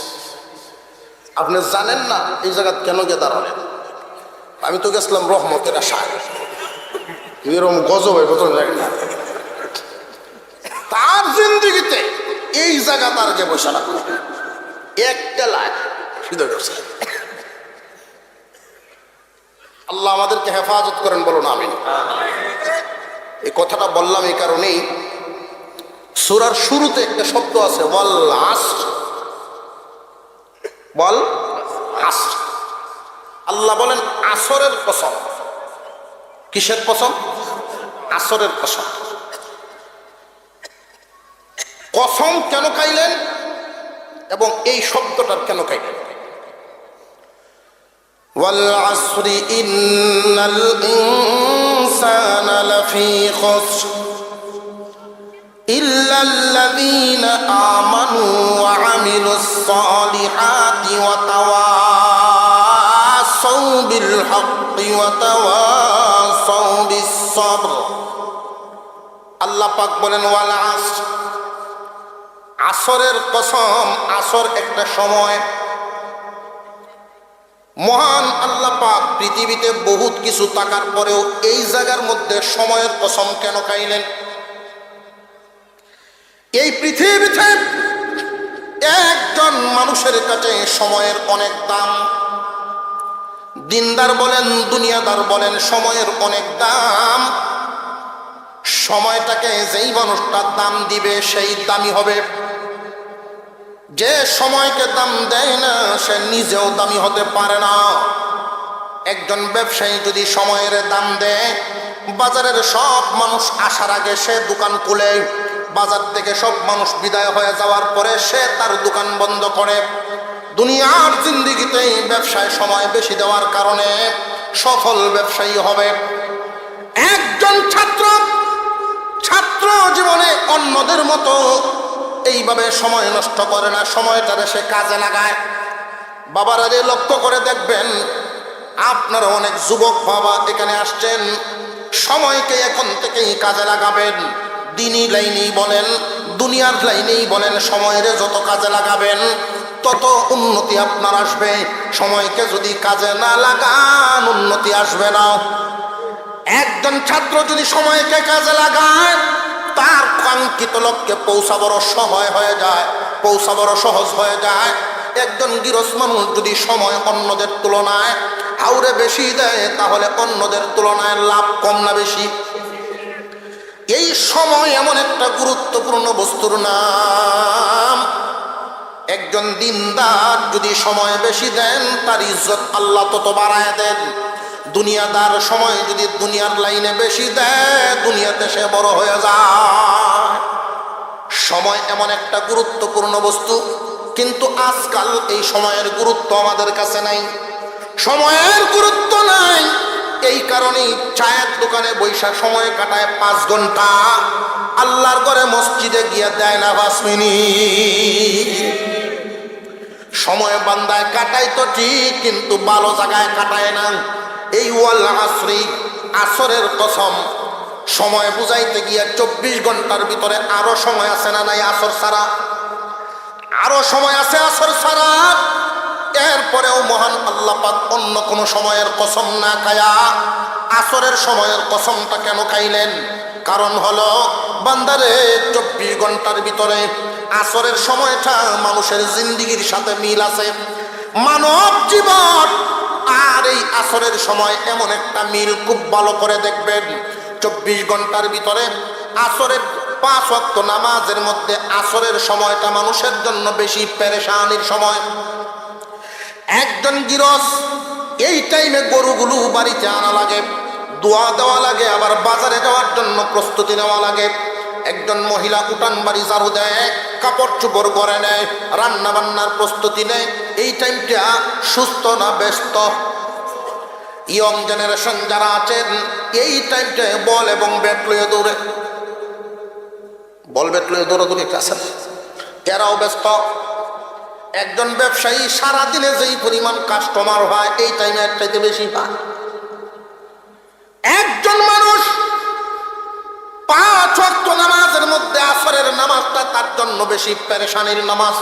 আপনি জানেন না এই জায়গা কেন গিয়ে দাঁড়ালেন? আমি তো গেছিলাম রহমতের আশায়, এরকম গজব হয় প্রথম জায়গা না। তার জিন্দিগিতে এই জায়গা তার যে বসে রাখলো একটা লাখ সিদ্ধ করছে। আল্লাহ আমাদেরকে হেফাজত করেন, বলুন আমিন। এই কথাটা বললাম এই কারণেই, সূরার শুরুতে একটা শব্দ আছে ওয়াল আসর, ওয়াল আসর। আল্লাহ বলেন আসরের কসম। কিসের কসম? আসরের কসম। কসম কেন খাইলেন এবং এই শব্দটার কেন খাইলেন? ওয়াল আসরি ইন্নাল ইনসানা লাফি খুসর ইল্লাল্লাযীনা আমানু ওয়া আমিলুস সালিহাতি ওয়া তাওয়াসাউ বিল হাক্কি ওয়া তাওয়াসাউ বিস সাবর। আল্লাহ পাক বলেন ওয়াল আসর, আসরের কসম। আসর একটা সময়, মহান আল্লাহ পাক পৃথিবীতে বহুত কিছু থাকার পরেও এই জায়গার মধ্যে সময়ের কসম কেন খাইলেন? এই পৃথিবীতে একজন মানুষের কাছে সময়ের অনেক দাম। দিনদার বলেন দুনিয়াদার বলেন, সময়ের অনেক দাম। সময়টাকে যেই মানুষটা দাম দিবে সেই দামি হবে। যে সময়কে দাম দেয় না সে নিজেও দামি হতে পারে না। একজন ব্যবসায়ী যদি সময়ের দাম দেয়, বাজারের সব মানুষ আসার আগে সে দোকান খুলে, বাজার থেকে সব মানুষ বিদায় হয়ে যাওয়ার পরে সে তার দোকান বন্ধ করে। দুনিয়ার জিন্দেগিতে ব্যবসায় সময় বেশি দেওয়ার কারণে সফল ব্যবসায়ী হবে। একজন ছাত্র জীবনে অন্যদের মতো এইভাবে সময় নষ্ট করে না, সময়টারে সে কাজে লাগায়। বাবারা যে লক্ষ্য করে দেখবেন, আপনারা অনেক যুবক বাবা এখানে আসছেন, সময়কে এখন থেকেই কাজে লাগাবেন। দিনী লাইনেই বলেন দুনিয়ার লাইনেই বলেন, সময়ের যত কাজে লাগাবেন তত উন্নতি আপনার আসবে। সময়কে যদি কাজে না লাগান উন্নতি আসবে না। একজন ছাত্র যদি সময়কে কাজে লাগায় তার কাঙ্ক্ষিত লক্ষ্যে পৌঁছা বড় সহজ হয়ে যায়, পৌঁছা বড় সহজ হয়ে যায়। একজন গৃহস্থ মানুষ যদি সময় অন্যদের তুলনায় হাওরে বেশি দেয় তাহলে অন্যদের তুলনায় লাভ কম না বেশি? এই সময় এমন একটা গুরুত্বপূর্ণ বস্তুর নাম। একজন দিনদার যদি সময় বেশি দেন তার ইজ্জত আল্লাহ তত বাড়ায় দেন। দুনিয়াদার সময় যদি দুনিয়ার লাইনে বেশি দেয় দুনিয়াতে সে বড় হয়ে যায়। সময় এমন একটা গুরুত্বপূর্ণ বস্তু, কিন্তু আজকাল এই সময়ের গুরুত্ব আমাদের কাছে নাই। সময়ের গুরুত্ব নাই, এই কারণেই চায়ের দোকানে বৈশা সময় কাটায় 5 ঘন্টা, আল্লাহর ঘরে মসজিদে গিয়ে দেয় না 5 মিনিট। সময় বান্দায় কাটায় তো ঠিক, কিন্তু ভালো জায়গায় কাটায় না। এই ওয়াল আসরি, আসরের কসম। সময় বুঝাইতে গিয়ে 24 ঘন্টার ভিতরে আরো সময় আছে না নাই আসর ছাড়া? আরো সময় আছে আসর ছাড়া। এরপরেও মহান আল্লাহ পাক অন্য কোন সময়ের কসম না খায়া আসরের সময়ের কসমটা কেন খাইলেন? কারণ হলো বান্দারে 24 ঘন্টার ভিতরে আসরের সময়টা মানুষের জিন্দেগির সাথে মিল আছে। মানব জীবন আর এই আসরের সময় এমন একটা মিল খুব ভালো করে দেখবেন। 24 ঘন্টার ভিতরে আসরের 5 ওয়াক্ত নামাজের মধ্যে আসরের সময়টা মানুষের জন্য বেশি পেরেশানির সময়। একজন গৃহস্থ এই টাইমে গরুগুলো বাড়িতে আনা লাগে, দোয়া দেওয়া লাগে, আবার বাজারে যাওয়ার জন্য প্রস্তুতি নেওয়া লাগে। একজন মহিলা উঠান বাড়ি ঝাড়ু দেয়, কাপড় চোপড় করে নেয়, রান্না বান্নার প্রস্তুতি নেয়। এই টাইমটা সুস্থ না ব্যস্ত? ইয়ং জেনারেশন যারা আছেন এই টাইমটা বল এবং ব্যাট লয়ে দৌড়ে, বল ব্যাট লয়ে দৌড়াদৌড়ি আছেন, এরাও ব্যস্ত। একজন ব্যবসায়ী সারাদিনে যেই পরিমাণ কাস্টমার হয় এই টাইমে এর চাইতে বেশি পায়। একজন মানুষ 5 ওয়াক্ত নামাজের মধ্যে আসরের নামাজটা তার জন্য বেশি পেরেশানির নামাজ।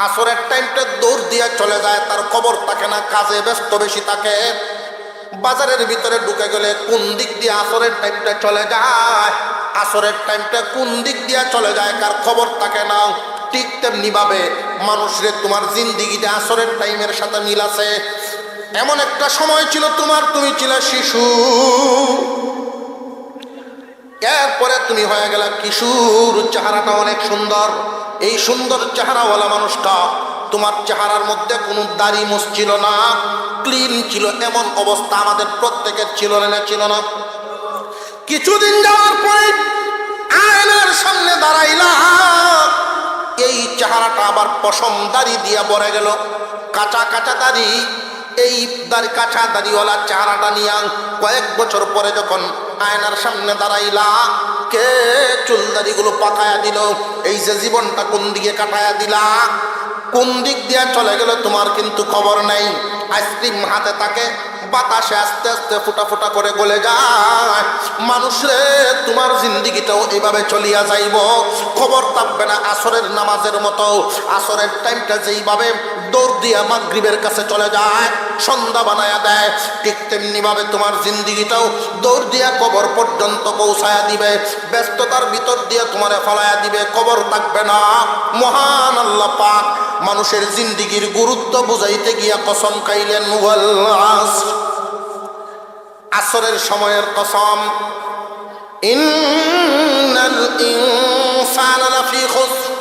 আসরের টাইমটা দৌড় দিয়ে চলে যায়, তার খবর থাকে না, কাজে ব্যস্ত বেশি থাকে। বাজারের ভিতরে ঢুকে গেলে কোন দিক দিয়ে আসরের টাইমটা চলে যায়, আসরের টাইমটা কোন দিক দিয়ে চলে যায় কার খবর থাকে না। ঠিক তেমনি ভাবে মানুষরে তোমার জিন্দিগিতে আসরের টাইমের সাথে মিল আছে। এমন একটা সময় ছিল তোমার, তুমি ছিলে শিশু, এরপরে তুমি হয়ে গেলে কিশোর। চেহারাটা অনেক সুন্দর, এই সুন্দর চেহারাওয়ালা মানুষটা তোমার চেহারার মধ্যে কোনো দাড়ি মোছ ছিল না, ক্লিন ছিল। এমন অবস্থা আমাদের প্রত্যেকের ছিল না, ছিল না? কিছুদিন যাওয়ার পরে আয়নার সামনে দাঁড়াইলা, এই চেহারাটা আবার পশম দাড়ি দিয়া ভরে গেল, কাঁচা কাঁচা দাড়ি। এই কাঁচা দাড়িওয়ালা চেহারাটা নিয়ে কয়েক বছর পরে যখন আয়নার সামনে দাঁড়াইলা, কে চুল দাড়িগুলো পাকায়া দিল? এই যে জীবনটা কোন দিকে কাটায়া দিলা, কোন দিক দিয়ে চলে গেল তোমার কিন্তু খবর নাই। আইসক্রিম হাতে থাকে, বাতাসে আস্তে আস্তে ফুটা ফুটা করে গলে যায়। মানুষরে তোমার জিন্দিগিটাও এইভাবে চলিয়া যাইব, খবর থাকবে না। আসরের নামাজের মতো আসরের টাইমটা যেইভাবে দৌড় দিয়া মাগরিবের কাছে চলে যায়, সন্ধ্যা বানায়া দেয়, ঠিক তেমনি ভাবে তোমার জিন্দিগিটাও দৌড় দিয়া কবর পর্যন্ত পৌঁছায়া দিবে। ব্যস্ততার ভিতর দিয়ে তোমারে ফলায়া দিবে, খবর থাকবে না। মহান আল্লাহ পাক মানুষের জিন্দিগির গুরুত্ব বুঝাইতে গিয়া কসম খাইলেন, ওয়াল আসর, আসরের সময়ের কসম। ইন্নাল ইনসানা লাফি খুসর,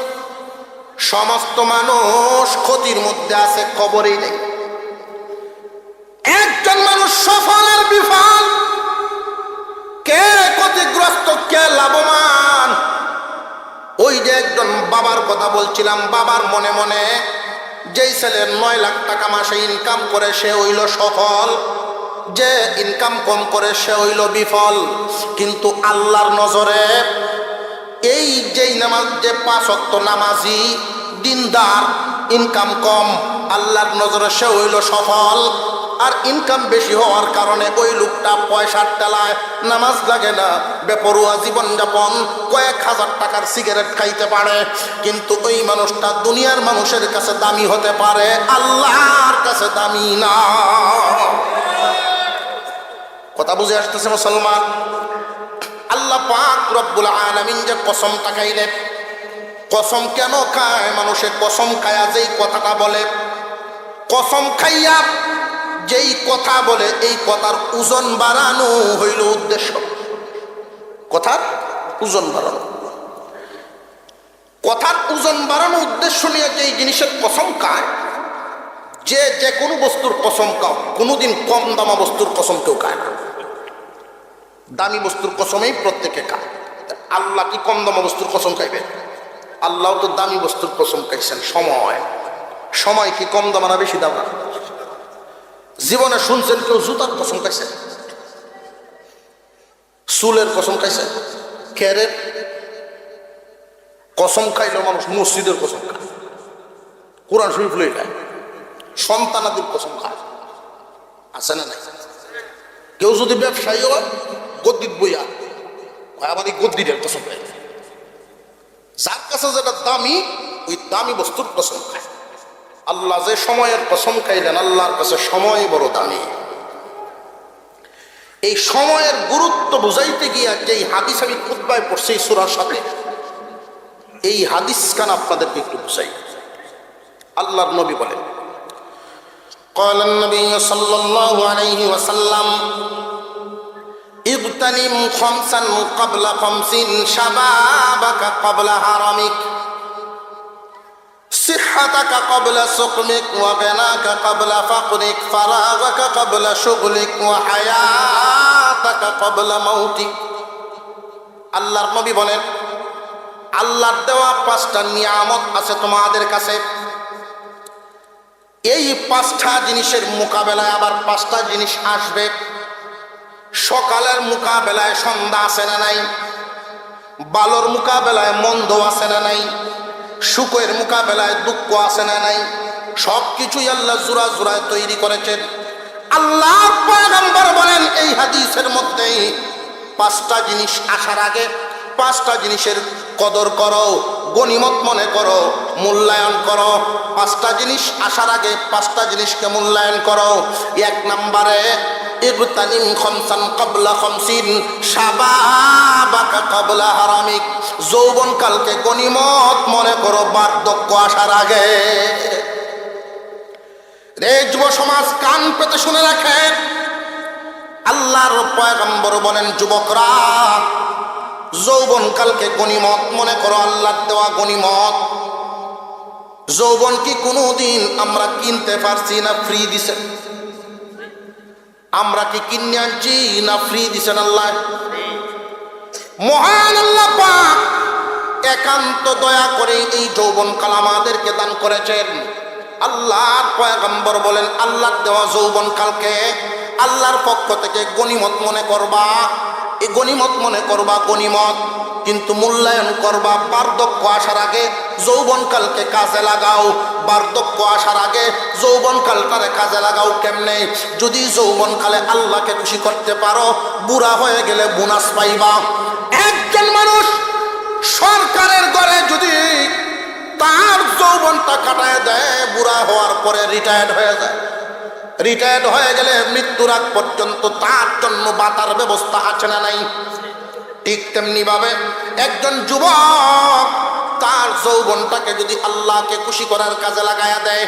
সমস্ত মানুষ ক্ষতির মধ্যে আছে, খবরই নেই। একজন মানুষ সফল আর বিফল, কে ক্ষতিগ্রস্ত, কে লাভবান? ওই যে একজন বাবার কথা বলছিলাম, বাবার মনে মনে যেই ছেলের 9 লাখ টাকা মাসে ইনকাম করে সে হইল সফল, যে ইনকাম কম করে সে হইল বিফল। কিন্তু আল্লাহর নজরে এই যেই নামাজ, যে 5 ওয়াক্ত নামাজি দিনদার, ইনকাম কম, আল্লাহর নজরে সে হইল সফল। আর ইনকাম বেশি হওয়ার কারণে ওই লোকটা পয়সার টেলায় নামাজ লাগে না, বেপরোয়া জীবনযাপন, কয়েক হাজার টাকার সিগারেট খাইতে পারে, কিন্তু ওই মানুষটা দুনিয়ার মানুষের কাছে দামি হতে পারে, আল্লাহর কাছে দামি না। কথা বুঝে আসতেছে মুসলমান? আল্লাহ পাক রব্বুল আলামিন যে কসমটা খাইলেন, কসম কেন খায় মানুষে? কসম খায়া যেই কথাটা বলে, কসম খাইয়া যেই কথা বলে, এই কথার ওজন বাড়ানো হইল উদ্দেশ্য। কথার ওজন বাড়ানো, কথার ওজন বাড়ানো উদ্দেশ্য নিয়ে যেই জিনিসের কসম খায়, যে কোনো বস্তুর কসম খাও, কোনোদিন কম দামা বস্তুর কসম কেউ খায় না, দামি বস্তুর কসমেই প্রত্যেকে খায়। আল্লাহ কি কম দামা বস্তুর কসম খাইবে? আল্লাহ তো দামি বস্তুর কসম খাইছেন। সময়, সময় কি কম দাম না বেশি দাম না? জীবনে শুনছেন কেউ জুতার কসম খাইছে? চুলের কসম খাইছে? খেরের কসম খাইল মানুষ, মসজিদের কসম খায়, কোরআন শরীফ লই খায়, সন্তানাদির কসম খায়, আছে না নাই? কেউ যদি ব্যবসায়ী হয় গদ্দিত বইয়া আমার এই গদ্দিটার কসম খায়। যার কাছে যেটা দামি ওই দামি বস্তুর কসম খায়। আল্লাহ যে সময়ের কসম খাইলেন, আল্লাহর কাছে সময় বড় দামি। এই সময়ের গুরুত্ব বুঝাইতে গিয়া যে হাদিস আমি খুতবায় পড়ছি এই সূরার সাথে, এই হাদিস কান আপনাদেরকে একটু বুঝাই। আল্লাহর নবী বলেন, قال النبي صلى الله عليه وسلم اغتنم خمسا قبل خمس شبابك قبل هرمك صحتك قبل سقمك وغناك قبل فقرك فراغك قبل شغلك وحياتك قبل موتك। আল্লাহর নবী বলেন, আল্লাহর দেওয়া 5টা নিয়ামত আছে তোমাদের কাছে। এই 5টা জিনিসের মোকাবেলায় আবার 5টা জিনিস আসবে। সকালের মোকাবেলায় সন্ধ্যা আছে না নাই, ভালোর মোকাবেলায় মন্দ আছে না নাই, সুখের মোকাবেলায় দুঃখ আছে না নাই, সবকিছুই আল্লাহ জোড়া জোড়ায় তৈরি করেছেন। আল্লাহর পয়গম্বর বলেন এই হাদিসের মধ্যে 5টা জিনিস আসার আগে 5টা জিনিসের কদর করো, গনিমত মনে করো, মূল্যায়ন করো। 5টা জিনিস আসার আগে 5টা জিনিসকে মূল্যায়ন করো। 1 নম্বরে ইগতানিম খামসান ক্বাবলা খামসিন শাবাবাকা ক্বাবলা হারামিক। যৌবনকালকে গনিমত মনে করো বার্ধক্য আসার আগে। রে যুব সমাজ, কান পেতে শুনে রাখেন, আল্লাহর পয়গম্বর বলেন যুবকরা যৌবনকালকে গনিমত মনে করো, আল্লাহর দেওয়া গনিমত। যৌবন কি কোনোদিন আমরা কিনতে পারছি না ফ্রি দিছেন? আমরা কি কিনে আনছি না ফ্রি দিছেন আল্লাহ? মহান আল্লাহ পাক একান্ত দয়া করে এই যৌবনকাল আমাদেরকে দান করেছেন। আল্লাহর পয়গম্বর বলেন আল্লাহর দেওয়া যৌবনকালকে আল্লাহর পক্ষ থেকে গনিমত মনে করবা। এই গনিমত মনে করবা গনিমত, কিন্তু মূল্যায়ন করবা বার্ধক্য আসার আগে। যৌবনকালকে কাজে লাগাও, বার্ধক্য আসার আগে যৌবনকালটারে কাজে লাগাও। কেমনে? যদি যৌবনকালে আল্লাহকে খুশি করতে পারো, বুড়া হয়ে গেলে বোনাস পাইবা। একজন মানুষ সরকারের ঘরে যদি তার যৌবনটা কাটায় দেয়, বুড়া হওয়ার পরে রিটায়ার্ড হয়ে যায়। রিটায়ার্ড হয়ে গেলে মৃত্যুর আগ পর্যন্ত তার জন্য বাতার ব্যবস্থা আছে না নাই? ঠিক তেমনি ভাবে একজন যুবক তার যৌবনটাকে যদি আল্লাহকে খুশি করার কাজে লাগায়া দেয়,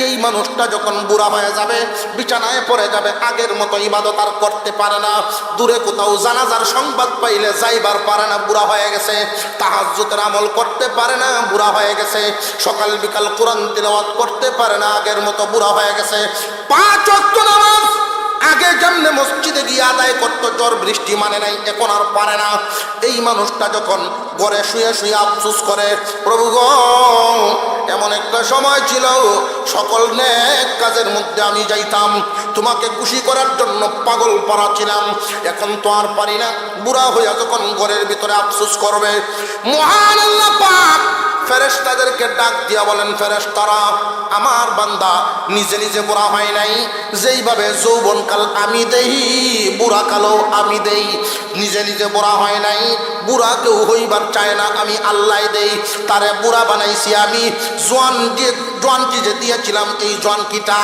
এই মানুষটা যখন বুড়া হয়ে যাবে, বিছানায় পড়ে যাবে, আগের মতো ইবাদত আর করতে পারে না। দূরে কোথাও জানাজার সংবাদ পাইলে যাইবার পারে না, বুড়া হয়ে গেছে। তাহাজ্জুদের আমল করতে পারে না, বুড়া হয়ে গেছে। সকাল বিকাল কোরআন তিলাওয়াত করতে পারে না, আগের মতো বুড়া হয়ে গেছে। 5 ওয়াক্ত নামাজ আগে যেমনে মসজিদে গিয়ে আদায় করতো, ঝড় বৃষ্টি মানে নাই, এখন আর পারে না। এই মানুষটা যখন ঘরে শুয়ে শুয়ে আফসোস করে, প্রভু গো, এমন একটা সময় ছিল সকল নেক কাজের মধ্যে আমি যাইতাম, তোমাকে খুশি করার জন্য পাগল পারা ছিলাম, এখন তো আর পারি না। বুড়া হইয়া যখন ঘরের ভিতরে আফসোস করবে, মহান আল্লাহ পাক ফেরেশতাদেরকে ডাক দিয়া বলেন, ফেরেশতারা, আমার বান্দা নিজে নিজে বুড়া হয় নাই। যেইভাবে যৌবনকাল আমি দেই, বুড়া কালও আমি দেই। নিজে নিজে বুড়া হয় নাই, বুড়া কেউ হইবার চায় না, আমি আল্লাহ দেই। তারে বুড়া বানাইছি আমি। জোয়ানকি যে দিয়েছিলাম, এই জোয়ানকিটা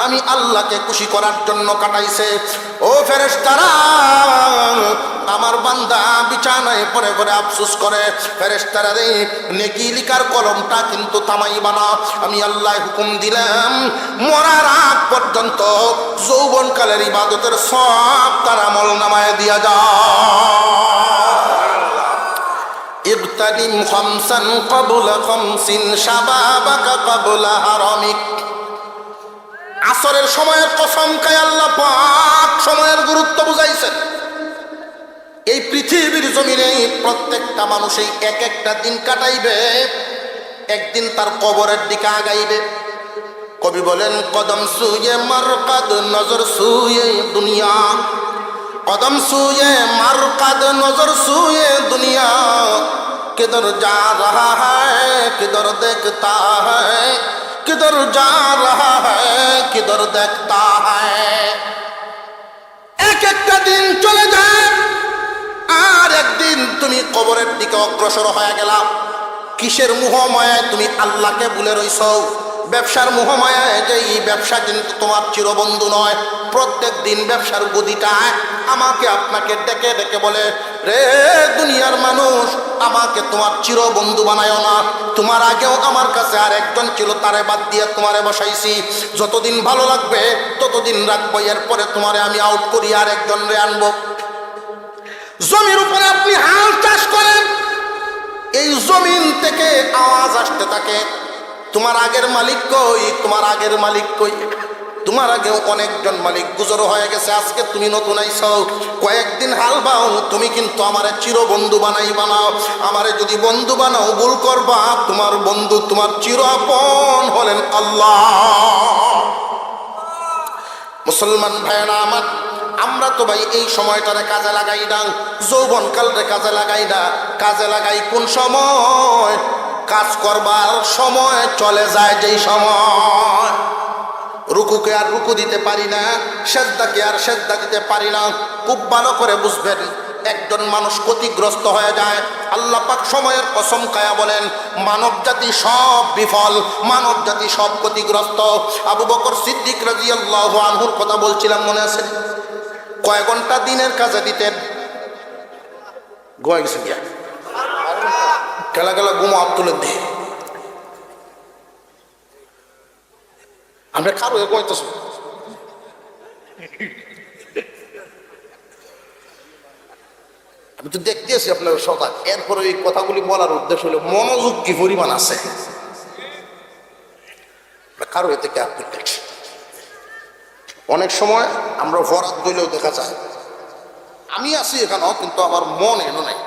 আমি আল্লাহকে খুশি করার জন্য কাটাইছে। ও ফেরেশতারা, আমার বান্দা বিছানায় পড়ে পড়ে আফসোস করে, ফেরেশতারা রে, নেকি লিখার কলমটা কিন্তু থামাইবা না। আমি আল্লাহ হুকুম দিলাম, মরার আগ পর্যন্ত যৌবনকালের ইবাদতের সব তার আমল নামায় দিয়া যায়। ইবতানিম খামসান ক্বাবলা খামসিন শাবাবাকা ক্বাবলা হারামিক। আসরের সময়ের কসম খায় আল্লাহ পাক সময়ের গুরুত্ব বুঝাইছেন। এই পৃথিবীর জমিনে প্রত্যেকটা মানুষই এক একটা দিন কাটাইবে, একদিন তার কবরের দিকে আগাইবে। কবি বলেন, কদম সুয়ে মারকাদ নজর সুয়ে দুনিয়া, কদম সুয়ে মারকাদ নজর সুয়ে দুনিয়া, কিধর যা রহা হ্যায় কিধর দেখতা হ্যায়, কিধর যা রহা হ্যায় কিধর দেখতা হ্যায়। এক একটা দিন চলে যায়, আর একদিন তুমি কবরের দিকে অগ্রসর হয়ে গেলাম। কিসের মোহমায়ায় তুমি আল্লাহকে ভুলে রইছ? ব্যবসার মোহমায়ায়, যে এই ব্যবসা কিন্তু তোমার চিরবন্ধু নয়। প্রত্যেক দিন ব্যবসার গদিটা আমাকে আপনাকে ডেকে ডেকে বলে, রে দুনিয়ার মানুষ, আমাকে তোমার চিরবন্ধু বানায়ও না। তোমার আগেও আমার কাছে আর একজন ছিল, তারে বাদ দিয়ে তোমারে বসাইছি। যতদিন ভালো লাগবে ততদিন রাখবো, এরপরে তোমারে আমি আউট করি আর একজন রে আনবো। জমির উপরে আপনি হাল চাষ করেন, এই জমিন থেকে আওয়াজ আসতে থাকে, তোমার আগের মালিক কই, তোমার আগের মালিক কই। তোমার আগেও অনেকজন মালিক গুজর হয়ে গেছে, আজকে তুমি নতুন আইছো। কয়েকদিন হাল বাও, তুমি কিন্তু আমারে চিরবন্ধু বানাই বানাও। আমারে যদি বন্ধু বানাও ভুল করবা, তোমার বন্ধু তোমার চির আপন হলেন আল্লাহ। মুসলমান ভাইরা আমার, আমরা তো ভাই এই সময়টারে কাজে লাগাই না, যৌবনকালরে কাজে লাগাই না। কাজে লাগাই কোন সময়? কাজ করবার সময় চলে যায় যেই সময়। রুকুকে আর রুকু দিতে পারি না, সেজদাকে আর সেজদা দিতে পারি না। খুব ভালো করে বুঝবেন, একজন মানুষ ক্ষতিগ্রস্ত হয়ে যায়। আল্লাহ পাক সময়ের কসম খায়া বলেন, মানব জাতি সব বিফল, মানব জাতি সব ক্ষতিগ্রস্ত। আবু বকর সিদ্দিক রাদিয়াল্লাহু আনহুর কথা বলছিলাম, মনে আছে? কয় ঘন্টা দিনের কাজে দিতেন? গোয়া গেছে গিয়া খেলা খেলা গুমা আব্দুলের দেহে আমরা খাবো কইতেছ। আমি তো দেখতে আছি আপনার সকাল। এরপরে এই কথাগুলি বলার উদ্দেশ্য হলো মনোযোগ কি পরিমাণ আছে। কারো এতে কে আপনি দেখছি, অনেক সময় আমরা বরাত দিলেও দেখা যায় আমি আছি এখানেও, কিন্তু আমার মন এনো নাই।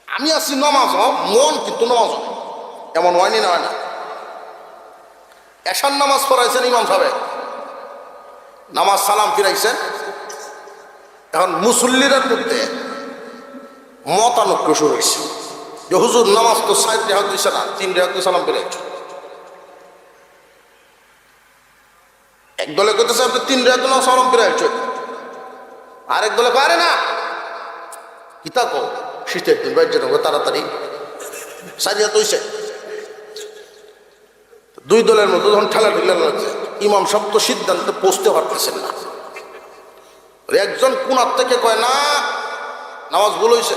আমি আছি নমাজ, মন কিন্তু নমাজ এমন হয়নি, না হয় না। এশার নামাজ পড়াইছেন ইমাম সাহেব, নামাজ সালাম ফিরাইছেন। এখন মুসল্লিদের মধ্যে মতানৈক্য শুরু হয়েছে যে হুজুর নামাজ তো 4 রাকাত দিছে না, 3 রাকাত সালাম ফিরাইছে। এক দলে কইতেছে আপনি 3 রাকাত সালাম ফিরাইছে, আরেক দলে পারে না। কিতা কো শীতের দিন বাইর যেন তাড়াতাড়ি 4 রাকাত হইছে। দুই দলের মধ্যে যখন ঠেলাঠেলি লাগছে, ইমাম সাহেব তো সিদ্ধান্তে পৌঁছতে পারতেছেন না। একজন কোনার থেকে কয়, না নামাজ ভুল হয়েছে,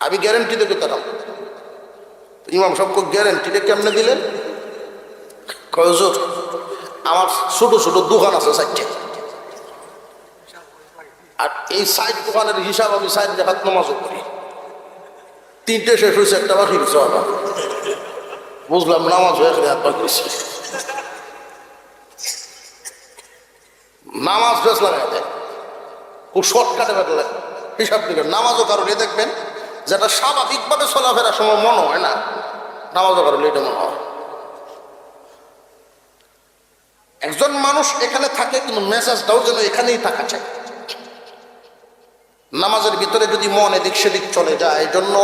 আমি গ্যারেন্টি দেখে তারাম। ইমাম সাহেবকে গ্যারেন্টিটা কেমনে দিলেন? কয় হুজুর, আমার ছোট ছোট দোকান আছে 4টে, আর এই 4 দোকানের হিসাব আমি 4 রাকাত নামাজও করি। 3টে শেষ হয়েছে, একটা বাকি হয়েছে। বুঝলাম নামাজ হয়ে গেলে হাত পাক দিয়েছি। নামাজ বেশ লাগাই দেয়, খুব শর্টকাটে বেরোলে হিসাব দিবেন। নামাজও কারণে দেখবেন যেটা স্বাভাবিকভাবে চলাফেরার সময় মনে হয় না, নামাজও কারণে এটা মনে হয়। একজন মানুষ এখানে থাকে, কিন্তু মেসেজটাও যেন এখানেই থাকা চাই। নামাজের ভিতরে যদি মন এদিক সেদিক চলে যায়, এই জন্য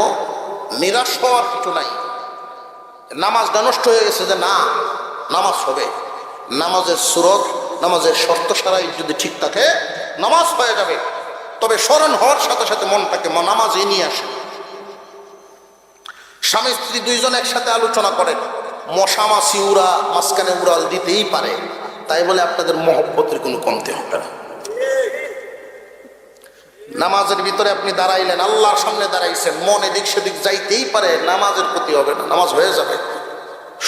নিরাশ হওয়ার কিছু নাই। নামাজটা নষ্ট হয়ে গেছে যে না, নামাজ হবে। নামাজের সুরত, নামাজের শর্ত সারাই যদি ঠিক থাকে নামাজ হয়ে যাবে। তবে স্মরণ হওয়ার সাথে সাথে মনটাকে নামাজে নিয়ে আসে। স্বামী স্ত্রী দুইজন একসাথে আলোচনা করেন, মশা মাছি উড়া মাঝখানে উড়াল দিতেই পারে, তাই বলে আপনাদের মহব্বতের কোনো কমতে হবে না। নামাজের ভিতরে আপনি দাঁড়াইলেন, আল্লাহর সামনে দাঁড়াইছেন, মন এদিক সেদিক যাইতেই পারে, নামাজের ক্ষতি হবে না, নামাজ হয়ে যাবে।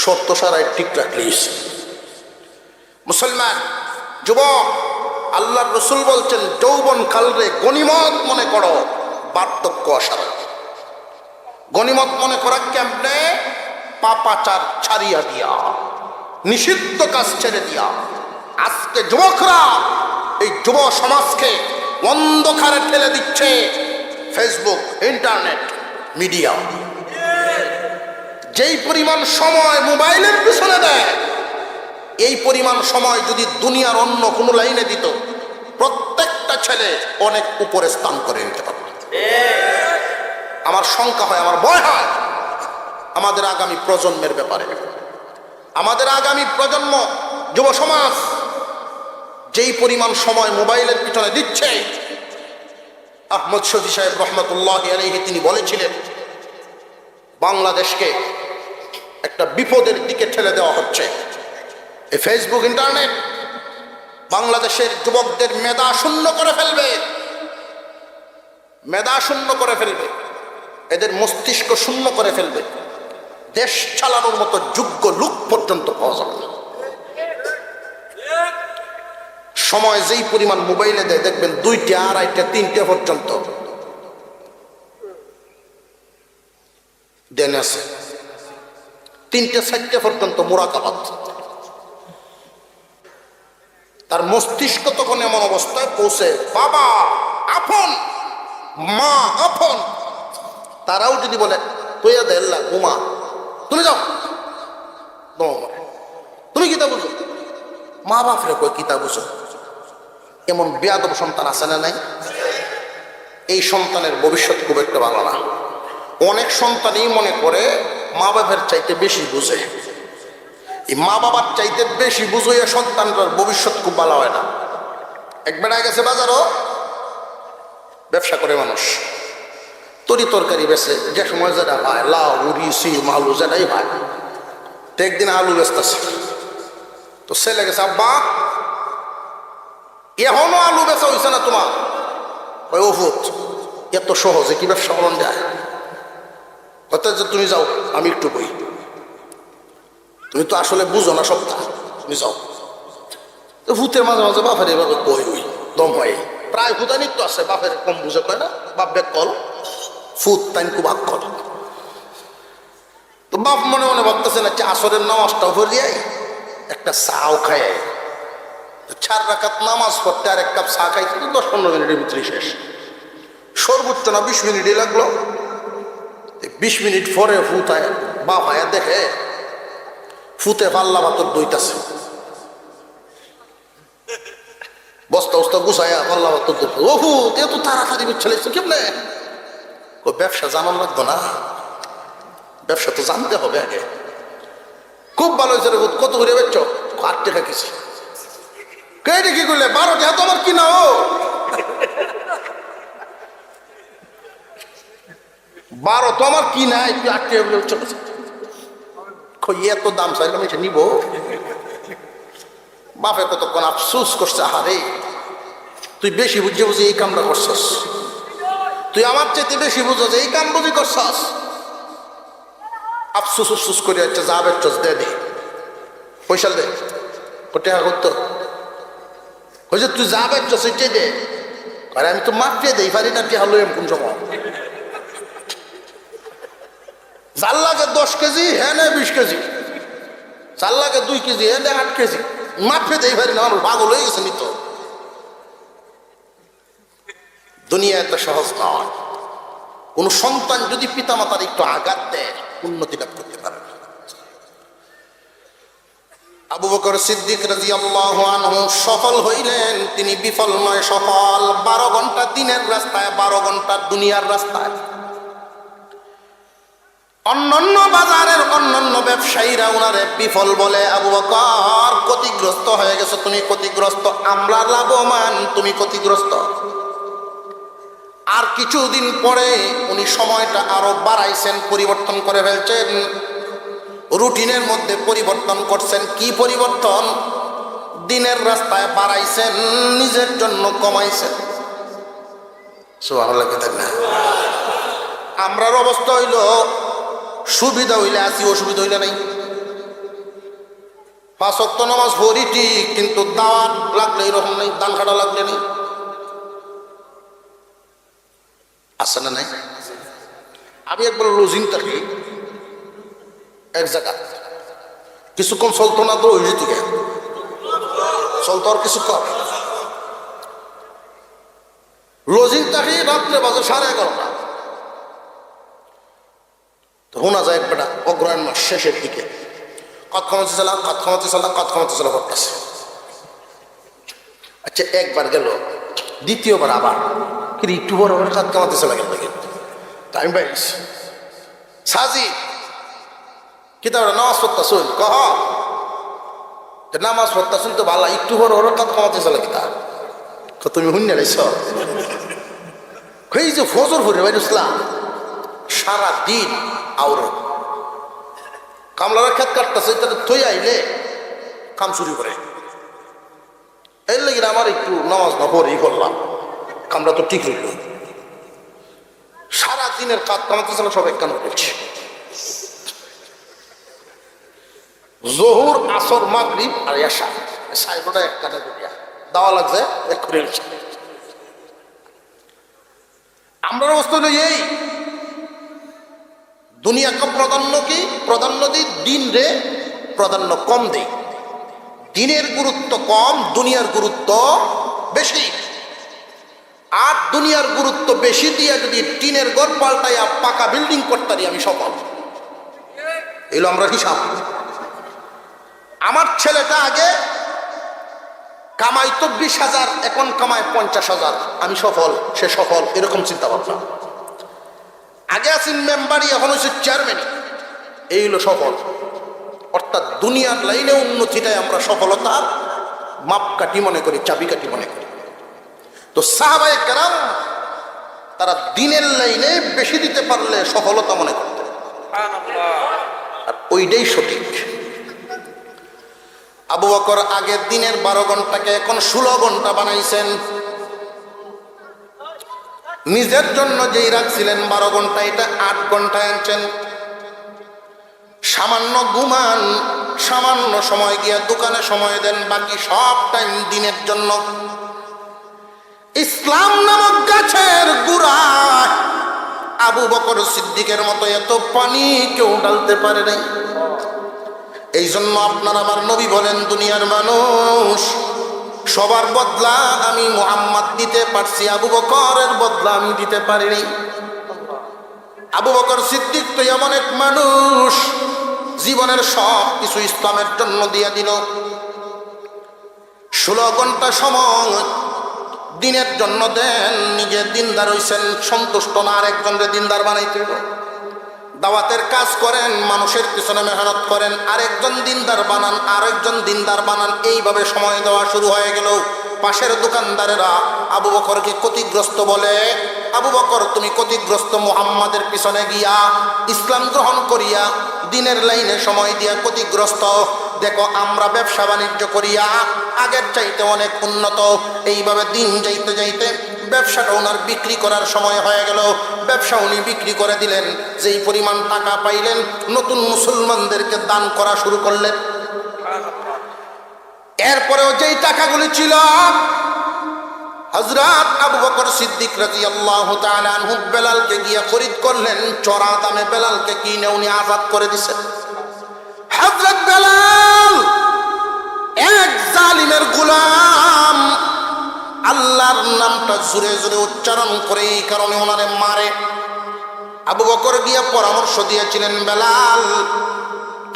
শর্ত সারাই ঠিক রাখলেই। মুসলমান যুবক, আল্লাহর রসুল বলছেন, যৌবন কালরে গনিমত মনে করো, বার্ধক্য আসার। গনিমত মনে করা কেমনে? পাপাচার ছাড়িয়া দিয়া, নিষিদ্ধ কাজ ছেড়ে দিয়া। আজকে যুবকরা এই যুব সমাজকে অন্ধকারে ঠেলে দিচ্ছে ফেসবুক, ইন্টারনেট, মিডিয়া। যেই পরিমাণ সময় মোবাইলের পিছনে দেয়, এই পরিমাণ সময় যদি দুনিয়ার অন্য কোনো লাইনে দিত, প্রত্যেকটা ছেলে অনেক উপরে স্থান করে নিতে পারত। আমার শঙ্কা হয়, আমার ভয় হয় আমাদের আগামী প্রজন্মের ব্যাপারে। আমাদের আগামী প্রজন্ম, যুব সমাজ যেই পরিমাণ সময় মোবাইলের পিছনে দিচ্ছে, আহমদ শফী সাহেব রহমতুল্লাহ আলাইহি তিনি বলেছিলেন বাংলাদেশকে একটা বিপদের দিকে ঠেলে দেওয়া হচ্ছে। এই ফেসবুক ইন্টারনেট বাংলাদেশের যুবকদের মেধা শূন্য করে ফেলবে, মেধা শূন্য করে ফেলবে, এদের মস্তিষ্ক শূন্য করে ফেলবে। দেশ চালানোর মতো যোগ্য লোক পর্যন্ত পাওয়া যাবে না। সময় যেই পরিমাণ মোবাইলে দেয় দেখবেন 2টা, 2:30, 3টে পর্যন্ত দেন আছে, 3টে 4টে পর্যন্ত মুরাকাবাত। তার মস্তিষ্ক তখন এমন অবস্থায় পৌঁছে, বাবা আপন, মা আপন, তারাও যদি বলে তুই দেল্লা ঘুমা, তুমি যাও, তুমি কিতা বুঝো, মা বাপরে কই কিতা বুঝো। এমন বেয়াদব সন্তান আছে না নাই? এই সন্তানের ভবিষ্যৎ খুব একটা ভালো না। অনেক সন্তানই মনে করে মা বাবার চাইতে বেশি বুঝে। এই মা বাবার চাইতে বেশি বুঝে সন্তানটার ভবিষ্যৎ খুব ভালো হয় না। একবার গেছে বাজারও, ব্যবসা করে মানুষ, তরি তরকারি বেছে, যে সময় যেটা হয়, লাউ উড়ি সিম আলু যেটাই হয়। তো একদিন আলু বেচতেছে, তো ছেলে গেছে, আব্বা এখনো আলু বেচা হয়েছে না তোমার? ওই ওহুত, এত সহজে কি ব্যবসা করন যায়? যে তুমি যাও, আমি একটু বই, তুমি তো আসলে বুঝো না সবটা, তুমি যাও। তো ভূতের মাঝে মাঝে বাপের এভাবে কই হই দম হয়, প্রায় ভূতানিক তো আছে, বাপের কম বুঝে কয় না, বাপ বেগ কল ফুত তাই খুব আগ কল। তো বাপ মনে মনে ভাবতেছে না, আসরের নামাজটাও পড়ে একটা চাও খায়, 4 রাকাত নামাজ পড়তে আর 1 কাপ চা খাইতে 10-15 মিনিটের ভিতরে শেষ। সর্বোচ্চ না 20 মিনিটই লাগলো। 20 মিনিট পরে ফুতায় বাপ আয়া দেখে ফুতে পাল্লা ভাতর দইতাছে, বস্তা বস্তা গুছায়া পাল্লা ভাতর দই। ও ফুত, এত তাড়াতাড়ি বুঝছে কেমনে? ব্যবসা জানান লাগতো না, ব্যবসা তো জানতে হবে আগে। খুব ভালো হয়েছে রে, কত করে বেচছ? 8 টাকা কেজি। কেটে কি করলে? 12 টাকা তো আমার কিনা। ও 12 তো আমার কিনা, একটু 8 টাকা চলেছে। এত দাম চাইলাম, এটা নিব? বাপে কতক্ষণ আফসোস করছে, আরে তুই বেশি বুঝে বুঝে এই কামটা করছস, তুই আমার চাইতে বেশি বুঝো যে এই কাম বুঝি করছস। আফসোস উফসুস করে যাচ্ছে, যা বেচছস দে, দে পয়সা দে, টাকা করতো ওই যে তুই যা বেচছস এটাই দে। আরে আমি তো মাফিয়ে দেই পারি না, টেহা লই কোন সময়? যার লাগে 10 কেজি, হ্যাঁ নেয় 20 কেজি, যার লাগে 2 কেজি, হ্যাঁ নেয় 8 কেজি, মাফিয়ে দেই পারি না, আমার পাগল হয়ে গেছে নিত। দুনিয়া এত সহজ নয়। কোন সন্তান যদি পিতামাতার একটু আঘাত দেয়, উন্নতি লাভ করতে পারে। আবু বকর সিদ্দিক রাদিয়াল্লাহু আনহু সফল হইলেন, তিনি বিফল নয়, সফল। 12 ঘন্টা দিনের রাস্তায়, 12 ঘন্টা দুনিয়ার রাস্তায়। অন্যান্য বাজারের অন্যান্য ব্যবসায়ীরা ওনারে বিফল বলে, আবু বকর ক্ষতিগ্রস্ত হয়ে গেছে, তুমি ক্ষতিগ্রস্ত, আমরা লাভবান, তুমি ক্ষতিগ্রস্ত। আর কিছুদিন পরে উনি সময়টা আরো বাড়াইছেন, পরিবর্তন করে ফেলছেন, রুটিনের মধ্যে পরিবর্তন করছেন। কি পরিবর্তন? দিনের রাস্তায় বাড়াইছেন, নিজের জন্য কমাইছেন। সুবহানাল্লাহ। আমরার অবস্থা হইল, সুবিধা হইলে আছি, অসুবিধা হইলে নাই। 5 ওয়াক্ত নামাজ পড়ি ঠিক, কিন্তু দাওয়াত লাগলে এরকম নেই, দান খাটা লাগলে নেই। আছে না নাই? আমি একবার লজিং থাকি এক জায়গা, কিছুক্ষণ চলতো না তো ওই যেত, চলতো আর কিছুক্ষণ। লজিং থাকি রাত্রে বাজে 11:30। তো শোনা যায় একবেটা অগ্রহায়ণ মাস শেষের দিকে কত ক্ষমতা চালা করতেছে। আচ্ছা, একবার গেল, দ্বিতীয়বার আবার কিন্তু একটু বড় বড় কাজ কামাতে চলে গেল। টাইম পাইস সাজি কিতাব নামাজ পড়তা শোন, কহ নামাজ পড়তেছেন তো ভালো, একটু পর ওর কাজ কমাতে চলে কি তা তুমি হুন্নে রাইছ এই যে ফজর ভরে ভাই ইসলাম সারা দিন আওরত কামলার খেত কাটতেছে তাহলে থই আইলে কাম চুরি করে এর লেগে আমার একটু নামাজ না পড়েই করলাম কামরা তো ঠিক রইল সারা দিনের কাজ কামাতে চলে সব একখান করছে জোহর আসর মাগরিব আর এশা সাইডটা এক কাটা করিয়া দেওয়া লাগছে এক করে আমরা অবস্থা হলো এই দুনিয়াকে প্রাধান্য কি প্রাধান্য দিই দিন রে প্রাধান্য কম দেই দিনের গুরুত্ব কম দুনিয়ার গুরুত্ব বেশি আর দুনিয়ার গুরুত্ব বেশি দিয়া যদি টিনের ঘর পাল্টাইয়া পাকা বিল্ডিং করতারি আমি সফল এলো আমরা হিসাব আমার ছেলেটা আগে কামাই তো 20,000 এখন কামায় 50,000 আমি সফল সে সফল এরকম চিন্তা ভাবনা আগে আছেন মেম্বারই এখন হচ্ছে চেয়ারম্যান এই হলো সফল অর্থাৎ দুনিয়ার লাইনে উন্নতিটাই আমরা সফলতার মাপকাঠি মনে করি চাবিকাঠি মনে করি তো সাহাবায়ে কেরাম তারা দিনের লাইনে বেশি দিতে পারলে সফলতা মনে করতেন আর ওইটাই সঠিক আবু বকর আগের দিনের 12 ঘন্টাকে এখন 16 ঘন্টা বানাইছেন নিজের জন্য যেই রাখছিলেন 12 ঘন্টা এটা 8 ঘন্টায় আনছেন সামান্য ঘুমান সামান্য সময় গিয়া দোকানে সময় দেন বাকি সব টাইম দিনের জন্য ইসলাম নামক গাছের গোড়ায় আবু বকর সিদ্দিকের মতো এত পানি কেউ ঢালতে পারে নাই এই জন্য আপনার আমার নবী বলেন দুনিয়ার মানুষ সবার বদলা আমি মুহাম্মদ দিতে পারছি আবু বকরের বদলা আমি দিতে পারিনি আবু বকর সিদ্দিক তো এমন এক মানুষ জীবনের সব কিছু ইসলামের জন্য দিয়ে দিল 16 ঘন্টা সময় দিনের জন্য দেন নিজে দিনদার হইছেন সন্তুষ্ট না আরেকজনকে দিনদার বানাইতে দাওয়াতের কাজ করেন মানুষের পিছনে মেহনত করেন আরেকজন দিনদার বানান আরেকজন দিনদার বানান এইভাবে সময় দেওয়া শুরু হয়ে গেল পাশের দোকানদারেরা আবু বকরকে ক্ষতিগ্রস্ত বলে আবু বকর তুমি ক্ষতিগ্রস্ত মুহাম্মাদের পিছনে গিয়া ইসলাম গ্রহণ করিয়া দিনের লাইনে সময় দিয়া ক্ষতিগ্রস্ত দেখো আমরা ব্যবসা বাণিজ্য করিয়া আগের চাইতে অনেক উন্নত এইভাবে দিন যাইতে যাইতে ব্যবসাটা ওনার বিক্রি করার সময় হয়ে গেল ব্যবসা উনি বিক্রি করে দিলেন যেই পরিমাণ টাকা পাইলেন নতুন মুসলমানদেরকে দান করা শুরু করলেন এরপরেও যেই টাকাগুলি ছিল হযরত আবু বকর সিদ্দিক রাদিয়াল্লাহু তাআলা আনহু বেলালকে গিয়ে খরিদ করলেন চড়া দামে বেলালকে কিনে উনি আজাদ করে দিয়েছেন হযরত বেলাল এক জালিমের গোলাম আল্লাহর নামটা জোরে জোরে উচ্চারণ করে এই কারণে ওনারে মারে আবু বকর গিয়ে পরামর্শ দিয়েছিলেন বেলাল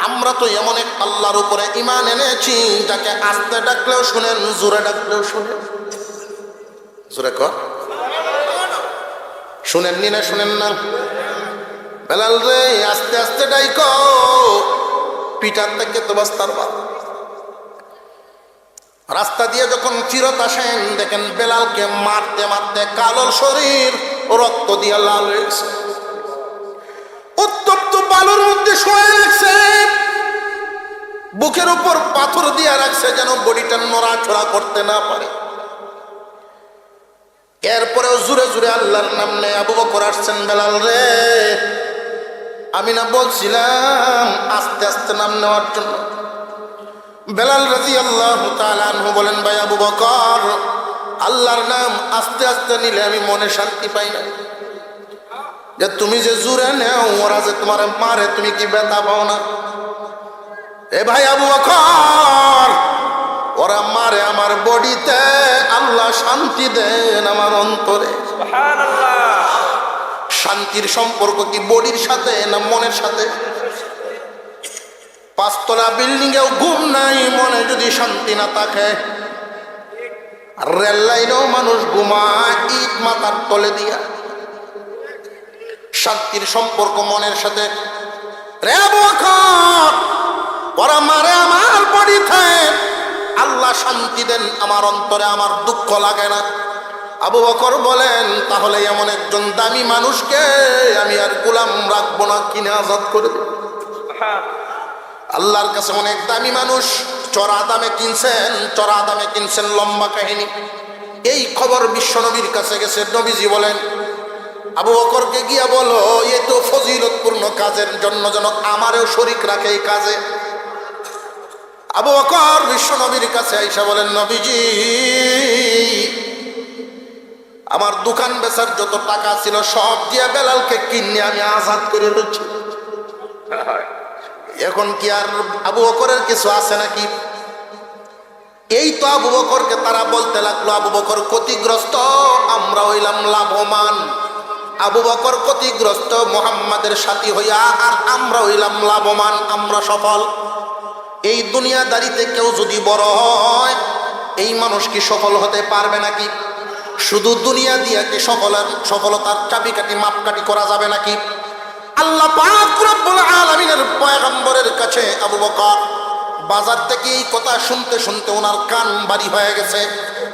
আমরা তো এমন এক আল্লাহর উপরে ঈমান এনেছি যাকে আস্তে ডাকলেও শুনেন জোরে ডাকলেও শুনেন জোরে কর শুনেননি না শুনেন না বেলাল রে আস্তে আস্তে ডাইকো পিটার থেকে তো বাস্তার বা রাস্তা দিয়ে যখন ফিরত আসেন দেখেন বেলালকে মারতে মারতে কালো শরীর রক্ত দিয়ে লাল হয়েছে উত্তপ্ত বালুর মধ্যে শুয়ে রাখছে বুকের উপর পাথর দিয়ে রাখছে যেন বডিটা নড়াচড়া করতে না পারে এরপরেও জুড়ে জুড়ে আল্লাহর নাম নেই আবু বকর আসছেন বেলাল রে আমি না বলছিলাম আস্তে আস্তে নাম নেওয়ার জন্য বেলাল রাদিয়াল্লাহু তাআলা আনহু বলেন ভাই আবু বকর আল্লাহর নাম আস্তে আস্তে নিলে আমি মনে শান্তি পাই না যে তুমি যে জুড়ে নেও ওরা যে তোমার মারে তুমি কি ব্যথা পাও না এ ভাই আবু বকর ওরা মারে আমার বডিতে আল্লাহ শান্তি দেন আমার অন্তরে সুবহানাল্লাহ শান্তির সম্পর্ক কি বডির সাথে না মনের সাথে 5 তলা বিল্ডিং এও ঘুম নাই মনে যদি শান্তি না থাকে আর রেল লাইনেও মানুষ ঘুমায় ইট মাথার তলে দিয়া শান্তির সম্পর্ক মনের সাথে রে আবু বকর ওরা মারে আমার বডিতে আল্লাহ শান্তি দেন, আমার অন্তরে আমার দুঃখ লাগে না। আবু বকর বলেন, তাহলে এমন একজন দামি মানুষকে আমি আর গোলাম রাখবো না, কিনে আজাদ করে দেব। আল্লাহর কাছে অনেক দামি মানুষ, চড়া দামে কিনছেন, লম্বা কাহিনী। এই খবর বিশ্বনবীর কাছে গেছে। নবীজি বলেন, আবু বকরকে গিয়া বলো, এ তো ফজিলতপূর্ণ কাজের জন্য যেন আমারও শরীক রাখে এই কাজে। আবু বকর বিশ্বনবীর কাছে আইসা বলেন, নবীজি, আমার দোকান বেচার যত টাকা ছিল সব দিয়া বেলালকে কিনে আমি আজাদ করে দিচ্ছি। এখন কি আর আবু বকরের কিছু আছে নাকি? এই তো আবু বকরকে তারা বলতে লাগলো, আবু বকর ক্ষতিগ্রস্ত, আমরা হইলাম লাভবান। আবু বকর ক্ষতিগ্রস্ত মুহাম্মাদের সাথী হইয়া, আর আমরা হইলাম লাভবান, আমরা সফল। এই দুনিয়াদারিতে কেউ যদি বড় হয়, এই মানুষ কি সফল হতে পারবে নাকি? শুধু দুনিয়া দিয়া কি সফলতার চাবিকাঠি মাপকাঠি করা যাবে নাকি? আল্লাহ পাক রব্বুল আলামিনের পয়গম্বরের কাছে আবু বকর বাজার থেকে এই কথা শুনতে শুনতে ওনার কান বাড়ি হয়ে গেছে।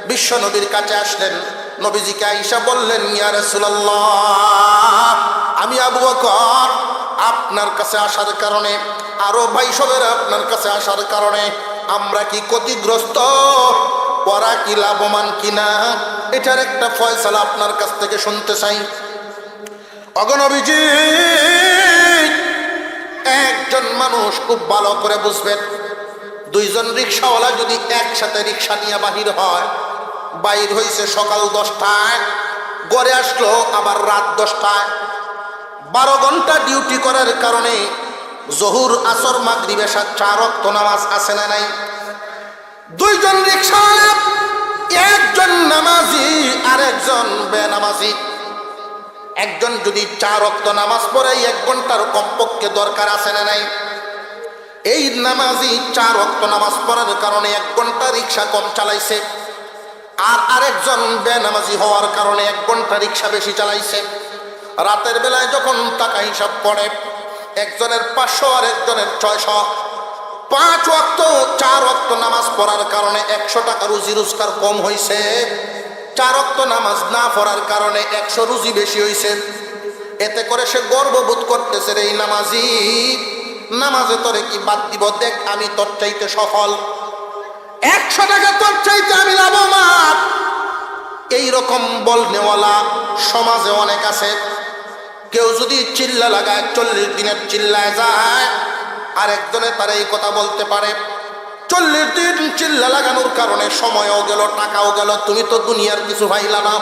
বিশ্ব নবীর কাছে আসলেন, নবীজিকে আয়েশা বললেন, ইয়া রাসূলুল্লাহ, আমি আবু বকর আপনার কাছে আসার কারণে, আরো ভাই সবের আপনার কাছে আসার কারণে আমরা কি ক্ষতিগ্রস্ত, ওরা কি লাভবান কিনা, এটার একটা ফয়সালা আপনার কাছ থেকে শুনতে চাই। অগনবীজি, একজন মানুষ খুব ভালো করে বুঝবেন, দুইজন রিক্সাওয়ালা যদি একসাথে রিক্সা নিয়ে বাহির হয়, বাইর হইছে সকাল 10টায়, গড়ে আসলো আবার রাত 10টায়, 12 ঘন্টা ডিউটি করার কারণে জহুর, আসর, মাগরিব, এশা 4 ওয়াক্ত নামাজ আছে না নাই? দুইজন রিক্সাওয়ালা, একজন নামাজি আর একজন বেনামাজি। একজন যদি 4 ওয়াক্ত নামাজ পড়ে 1 ঘন্টার কমপক্ষে দরকার আছে না নাই? এই নামাজি 4 ওয়াক্ত নামাজ পড়ার কারণে 1 ঘন্টা রিক্সা কম চালাইছে, আর আরেকজন বেনামাজি হওয়ার কারণে 1 ঘন্টা রিক্সা বেশি চালাইছে। রাতের বেলায় যখন টাকা হিসাব পড়ে, একজনের 500 আর একজনের 600। 5 ওয়াক্ত 4 ওয়াক্ত নামাজ পড়ার কারণে 100 টাকা রুজি রোজগার কম হয়েছে, 4 ওয়াক্ত নামাজ না পড়ার কারণে 100 রুজি বেশি হয়েছে। এতে করে সে গর্ববোধ করতেছে, এই নামাজি, নামাজে তোরে কি বাদ দিব, দেখ আমি তোর চাইতে সফল, 100 টাকা তোর চাইতে আমি লাভবান। এইরকম বলনেওয়ালা সমাজে অনেক আছে। কেউ যদি চিল্লা লাগায়, 40 দিনের চিল্লায় যায়, আর একজনে তার এই কথা বলতে পারে, 40 দিন চিল্লা লাগানোর কারণে সময়ও গেল, টাকাও গেল, তুমি তো দুনিয়ার কিছু পাইলা না।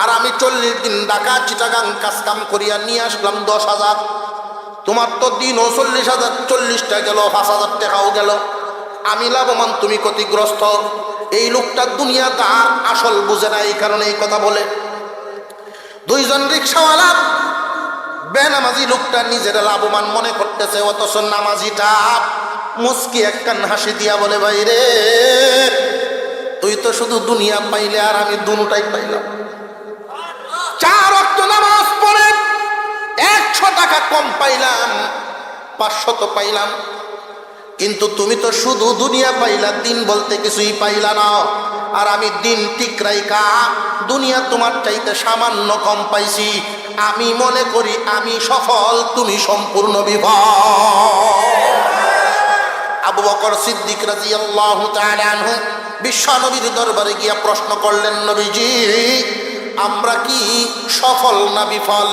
আর আমি 40 দিন ঢাকা চিটাগাং কাজ কাম করিয়া নিয়ে আসলাম 10,000, তোমার তো দিনও 40,000, 40টা গেল, 5,000 টাকাও গেল, আমি লাভবান, তুমি ক্ষতিগ্রস্ত। এই লোকটা দুনিয়াদার, আসল বুঝে না, এই কারণে এই কথা বলে। দুইজন রিক্সাওয়ালা, বেনামাজি লোকটা নিজের লাভবান মনে করতেছে, অথচ নামাজিটা মুস্কি একখান হাসি দিয়া বলে, ভাই রে, তুই তো শুধু দুনিয়া পাইলে, আর আমি দুটাই পাইলাম। 4 ওয়াক্ত নামাজ পড়ে 100 টাকা কম পাইলাম, 500 তো পাইলাম, কিন্তু তুমি তো শুধু দুনিয়া পাইলা, দিন বলতে কিছুই পাইলা না। আর আমি দিন ঠিক রাইখা দুনিয়া তোমার চাইতে সামান্য কম পাইছি। আমি মনে করি আমি সফল, তুমি সম্পূর্ণ বিফল। আবু বকর সিদ্দিক রাদিয়াল্লাহু তাআলা আনহু বিশ্বনবীর দরবারে গিয়া প্রশ্ন করলেন, নবীজি, আমরা কি সফল না বিফল?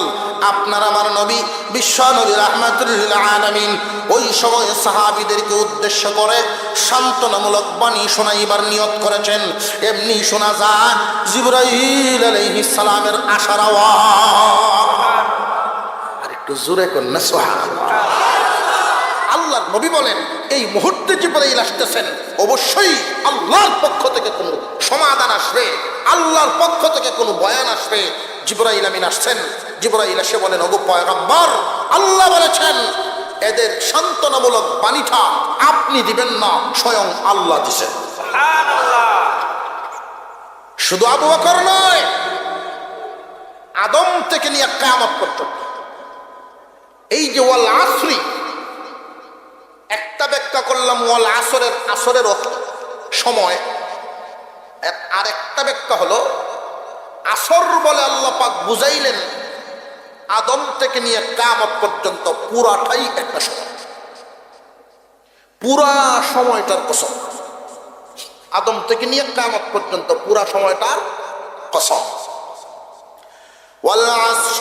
আপনার আমার নবী বিশ্বনবী রাহমাতুল লিল আলামিন ওই সময় সাহাবীদেরকে উদ্দেশ্য করে সান্ত্বনামূলক বাণী শোনাইবার নিয়ত করেছেন। এমনি শোনা যায় জিবরাইল আলাইহিস সালামের আসার আওয়াজ। আর একটু জোরে করেন না সুবহানাল্লাহ। আল্লাহর নবী বলেন, এই মুহূর্তে জিবরাইল আসতেছেন, অবশ্যই আল্লাহর পক্ষ থেকে কোনো সমাধান আসবে, আল্লাহর পক্ষ থেকে কোনো বয়ান আসবে। জিবরাইল আমিন আসছেন। জিবরাইল এসে বলেন, ওগো পয়গম্বর, আল্লাহ বলেছেন এদের সান্ত্বনামূলক বাণীটা আপনি দিবেন না, স্বয়ং আল্লাহ দিছেন। সুবহানাল্লাহ। শুধু আবু বকর নয়, আদম থেকে নিয়ে কিয়ামত পর্যন্ত এই যে ওয়াল আসরি, একটা ব্যাখ্যা করলাম ওয়াল আসরের, আসরের অর্থ সময়। আরেকটা ব্যাখ্যা হলো আসর বলে আল্লাহ পাক বুঝাইলেন আদম থেকে নিয়ে কিয়ামত পর্যন্ত পুরাটাই একটা সময়, পুরা সময়টার কসম। আদম থেকে নিয়ে কিয়ামত পর্যন্ত পুরা সময়টার কসম। ওয়াল আসর,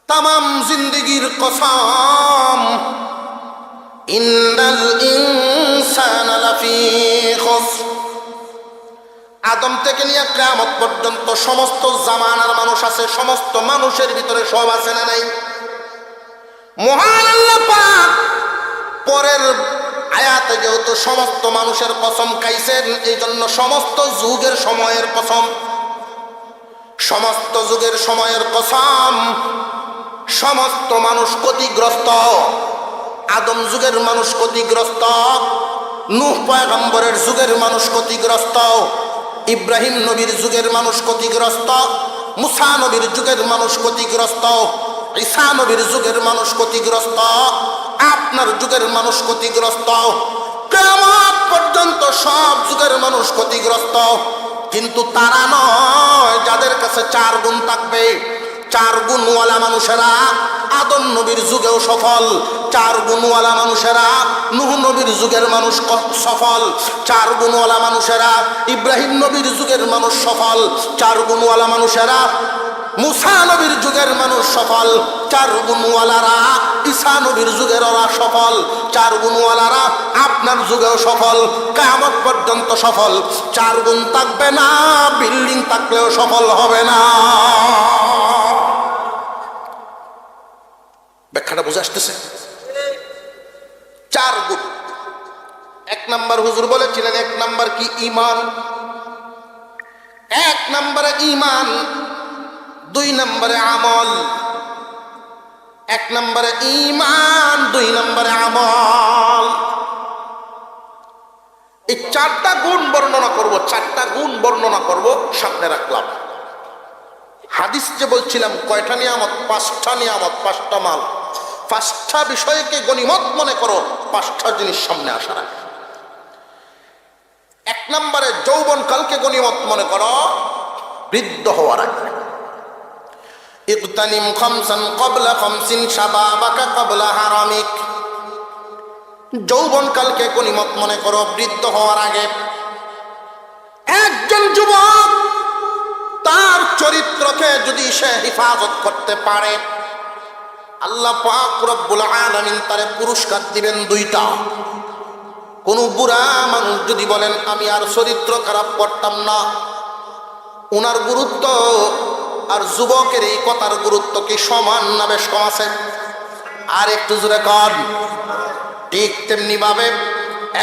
তামাম জিন্দেগির কসম। ইন্নাল ইনসানা লাফি খুসর, আদম থেকে নিয়ে কিয়ামত পর্যন্ত সমস্ত জামানার মানুষ আছে, সমস্ত মানুষের ভিতরে সব আছে না নাই? মহান আল্লাহ পাক পরের আয়াতে যেহেতু সমস্ত মানুষের কসম খাইছেন, এই জন্য সমস্ত যুগের সময়ের কসম, সমস্ত যুগের সময়ের কসম। সমস্ত মানুষ ক্ষতিগ্রস্ত, আদম যুগের মানুষ ক্ষতিগ্রস্ত, নূহ পয়গম্বরের যুগের মানুষ ক্ষতিগ্রস্ত, ইব্রাহিম নবীর যুগের মানুষ ক্ষতিগ্রস্ত, মুসা নবীর যুগের মানুষ ক্ষতিগ্রস্ত, ঈসা নবীর যুগের মানুষ ক্ষতিগ্রস্ত, আপনার যুগের মানুষ ক্ষতিগ্রস্ত, কিয়ামত পর্যন্ত সব যুগের মানুষ ক্ষতিগ্রস্ত। কিন্তু তারা নয় যাদের কাছে 4 গুণ থাকবে। 4 গুণওয়ালা মানুষেরা আদম নবীর যুগেও সফল, 4 গুণওয়ালা মানুষেরা নূহ নবীর যুগের মানুষ সফল, 4 গুণওয়ালা মানুষেরা ইব্রাহিম নবীর যুগের মানুষ সফল, 4 গুণওয়ালা মানুষেরা মুসা নবীর যুগের মানুষ সফল, 4 গুণওয়ালারা ঈসা নবীর যুগের ওরা সফল, 4 গুণওয়ালারা আপনার যুগেও সফল, কিয়ামত পর্যন্ত সফল। 4 গুণ থাকবে না, বিল্ডিং থাকলেও সফল হবে না। ব্যাখ্যাটা বুঝে আসতেছে? 4 গুণ। 1 নাম্বার হুজুর বলেছিলেন, 1 নাম্বার কি? ঈমান। 1 নম্বরে ঈমান, 2 নম্বরে আমল। 1 নম্বরে ঈমান, 2 নম্বরে আমল। এই 4টা গুণ বর্ণনা করব, 4টা গুণ বর্ণনা করব, সামনে রাখলাম। হাদিস যে বলছিলাম কয়টা নিয়ামত? 5টা নিয়ামত, 5টা মাল। 5টা বিষয়কে গনিমত মনে করো, 5টা জিনিস সামনে আসা রাখে। 1 নম্বরে যৌবন কালকে গনিমত মনে করো, বৃদ্ধ হওয়ার আগে। ইগতানিম খামসান ক্বাবলা খামসিন শাবাবাকা ক্বাবলা হারামিক। যৌবন কালকে গনিমত মনে করো, বৃদ্ধ হওয়ার আগে। একজন যুবক তার চরিত্রকে যদি সে হেফাজত করতে পারে, আল্লাহ পাক রব্বুল আলামিন তারে পুরস্কার দিবেন 2টা। কোন বুড়া মানুষ যদি বলেন আমি আর চরিত্র খারাপ করতাম না, ওনার গুরুত্ব আর যুবকের এই কথার গুরুত্ব কি সমান না বেশ কম আছে? আর একটু জোরে কর। ঠিক তেমনি ভাবে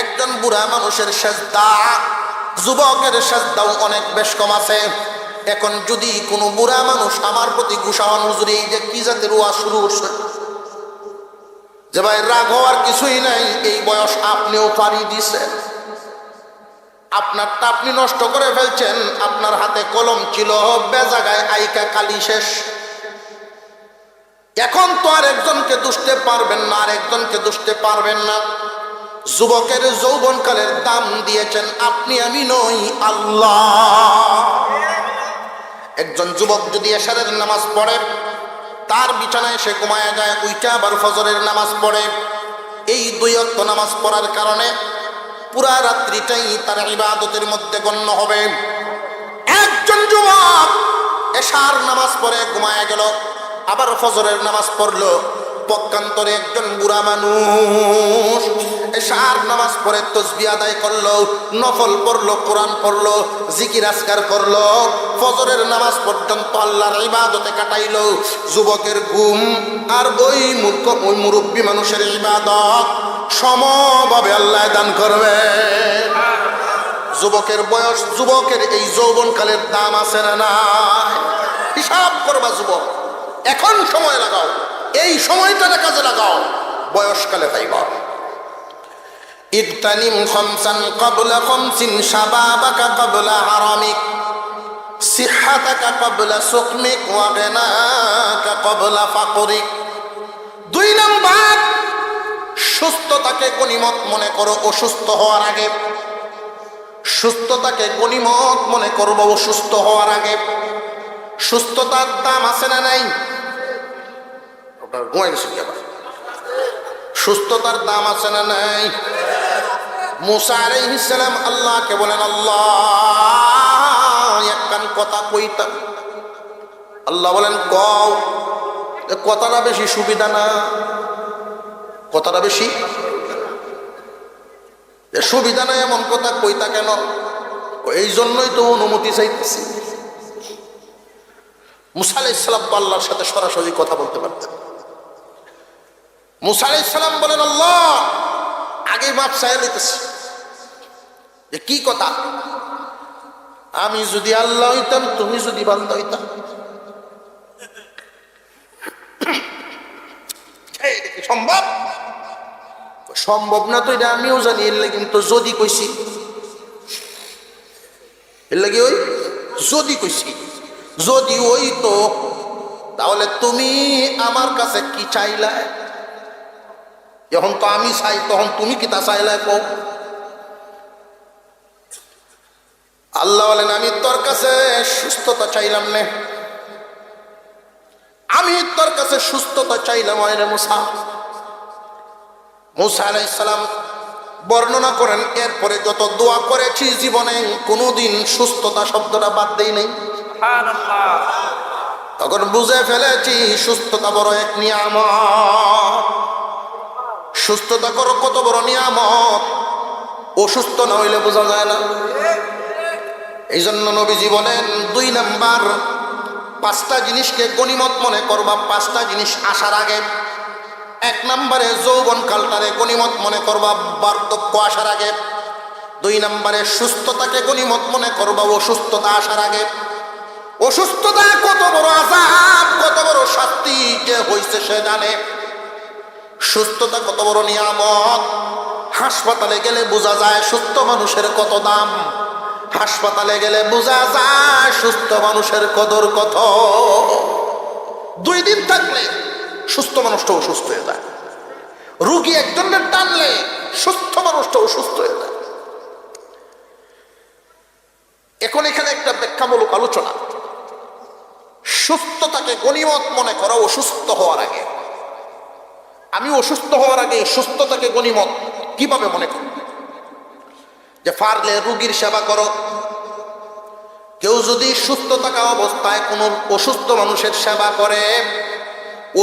একজন বুড়া মানুষের সেজদা যুবকের সেজদাও অনেক বেশ কম আছে। এখন যদি কোনো বুড়া মানুষ আমার প্রতি গুসাওয়ান, হুজুর এই যে কি জাতের ওয়াজ শুরু করছে, যে ভাই রাগ হওয়ার কিছুই নাই, এই বয়স আপনিও পারি দিছেন, আপনারটা আপনি নষ্ট করে ফেলছেন, আপনার হাতে কলম ছিল, বেজাগায় আইকা কালি শেষ। এখন তো আর একজনকে দুষতে পারবেন না, আর একজনকে দুষতে পারবেন না। যুবকের যৌবনকালের দাম দিয়েছেন আপনি, আমি নই, আল্লাহ। একজন যুবক যদি এশারের নামাজ পড়ে, তার বিছানায় সে ঘুমায় যায়, উইটা আবার ফজরের নামাজ পড়ে, এই 2 ওয়াক্ত নামাজ পড়ার কারণে পুরা রাত্রিটাই তার ইবাদতের মধ্যে গণ্য হবে। একজন যুবক এশার নামাজ পড়ে ঘুমায় গেল, আবার ফজরের নামাজ পড়লো, পক্ষান্তরে একজন বুড়া মানুষ এশার নামাজ পড়ে তাসবিহ আদায় করলো, নফল পড়লো, কোরআন পড়লো, জিকির আজকার করলো, ফজরের নামাজ পর্যন্ত আল্লাহর ইবাদতে কাটাইলো। যুবকের ঘুম আর ওই মুরব্বী মানুষের ইবাদত সমভাবে আল্লাহ দান করবে। যুবকের বয়স, যুবকের এই যৌবনকালের দাম আছে না নাই? হিসাব করবা যুবক, এখন সময় লাগাও, এই সময়টাকে কাজে লাগাও, বয়সকালে পাইবা। ইগতানিম খামসান ক্বাবলা খামসিন শাবাবাকা ক্বাবলা হারামিক, সিহহাতাকা ক্বাবলা সুকমিক ওয়া গিনাকা ক্বাবলা ফাকরিক। 2 নাম্বার, সুস্থতাকে গনিমত মনে করো অসুস্থ হওয়ার আগে। সুস্থতাকে গনিমত মনে করবো অসুস্থ হওয়ার আগে। সুস্থতার দাম আছে না নাই? ঘুমাই গেছে কি আবার? সুস্থতার দাম আছে না নাই? মুসা আলাইহিস সালাম আল্লাহকে বলেন, আল্লাহ একখান কথা কইতাম। আল্লাহ বলেন, কও। কথাটা বেশি সুবিধা না? কথাটা বেশি সুবিধা না এমন কথা কইতা কেন? এই জন্যই তো অনুমতি চাইতেছি। মুসা আলাইহিস সালাম তো আল্লাহর সাথে সরাসরি কথা বলতে পারতেন। মুসা আলাইহিস সালাম বলেন, আল্লাহ আগে মাপ চাইয়া নিতেছি। যে কি কথা? আমি যদি আল্লাহ হইতাম, তুমি যদি বান্দা হইতাম। সম্ভব? সম্ভব না তো এটা আমিও জানি। এর লাগে কিন্তু যদি কইছি, এর লাগে ওই যদি কইছি। যদি ওই তো তাহলে তুমি আমার কাছে কি চাইলা? যখন তো আমি চাই তখন তুমি কি তা চাইলা? কও। আল্লাহ বলেন, আমি তোর কাছে সুস্থতা চাইলাম না, আমি তোর কাছে সুস্থতা চাইলাম। মুসা মুসা আলাইহিস সালাম বর্ণনা করেন, এরপরে যত দোয়া করেছি জীবনে কোনোদিন সুস্থতা শব্দটা বাদ দেই নাই। তখন বুঝে ফেলেছি সুস্থতা বড় এক নিয়ামত। সুস্থতা করো কত বড় নিয়ামত, অসুস্থ না হইলে বোঝা যায় না। এই জন্য নবীজি বলেন, 2 নাম্বার 5টা জিনিসকে গনিমত মনে করবা। 5টা জিনিস আসার আগে। 1 নম্বরে যৌবন কালটারে গনিমত মনে করবা বার্ধক্য আসার আগে। 2 নম্বরে সুস্থতাকে গনিমত মনে করবা অসুস্থতা আসার আগে। অসুস্থতা কত বড় আযাব, কত বড় শাস্তি যে হইছে সে জানে। সুস্থতা কত বড় নিয়ামত। হাসপাতালে গেলে বোঝা যায় সুস্থ মানুষের কত দাম। হাসপাতালে গেলে বোঝা যায় সুস্থ মানুষের কদর কত। 2 দিন থাকলে সুস্থ মানুষটা অসুস্থ হয়ে যায়। রোগী একজনের টানলে সুস্থ মানুষটা অসুস্থ হয়ে যায়। এখন এখানে একটা ব্যাখ্যামূলক আলোচনা। সুস্থতাকে গনিমত মনে করা অসুস্থ হওয়ার আগে। আমি অসুস্থ হওয়ার আগে সুস্থতাকে গনিমত কিভাবে মনে করব? যে পারলে রোগীর সেবা করো। কেউ যদি সুস্থ থাকা অবস্থায় কোনো অসুস্থ মানুষের সেবা করে,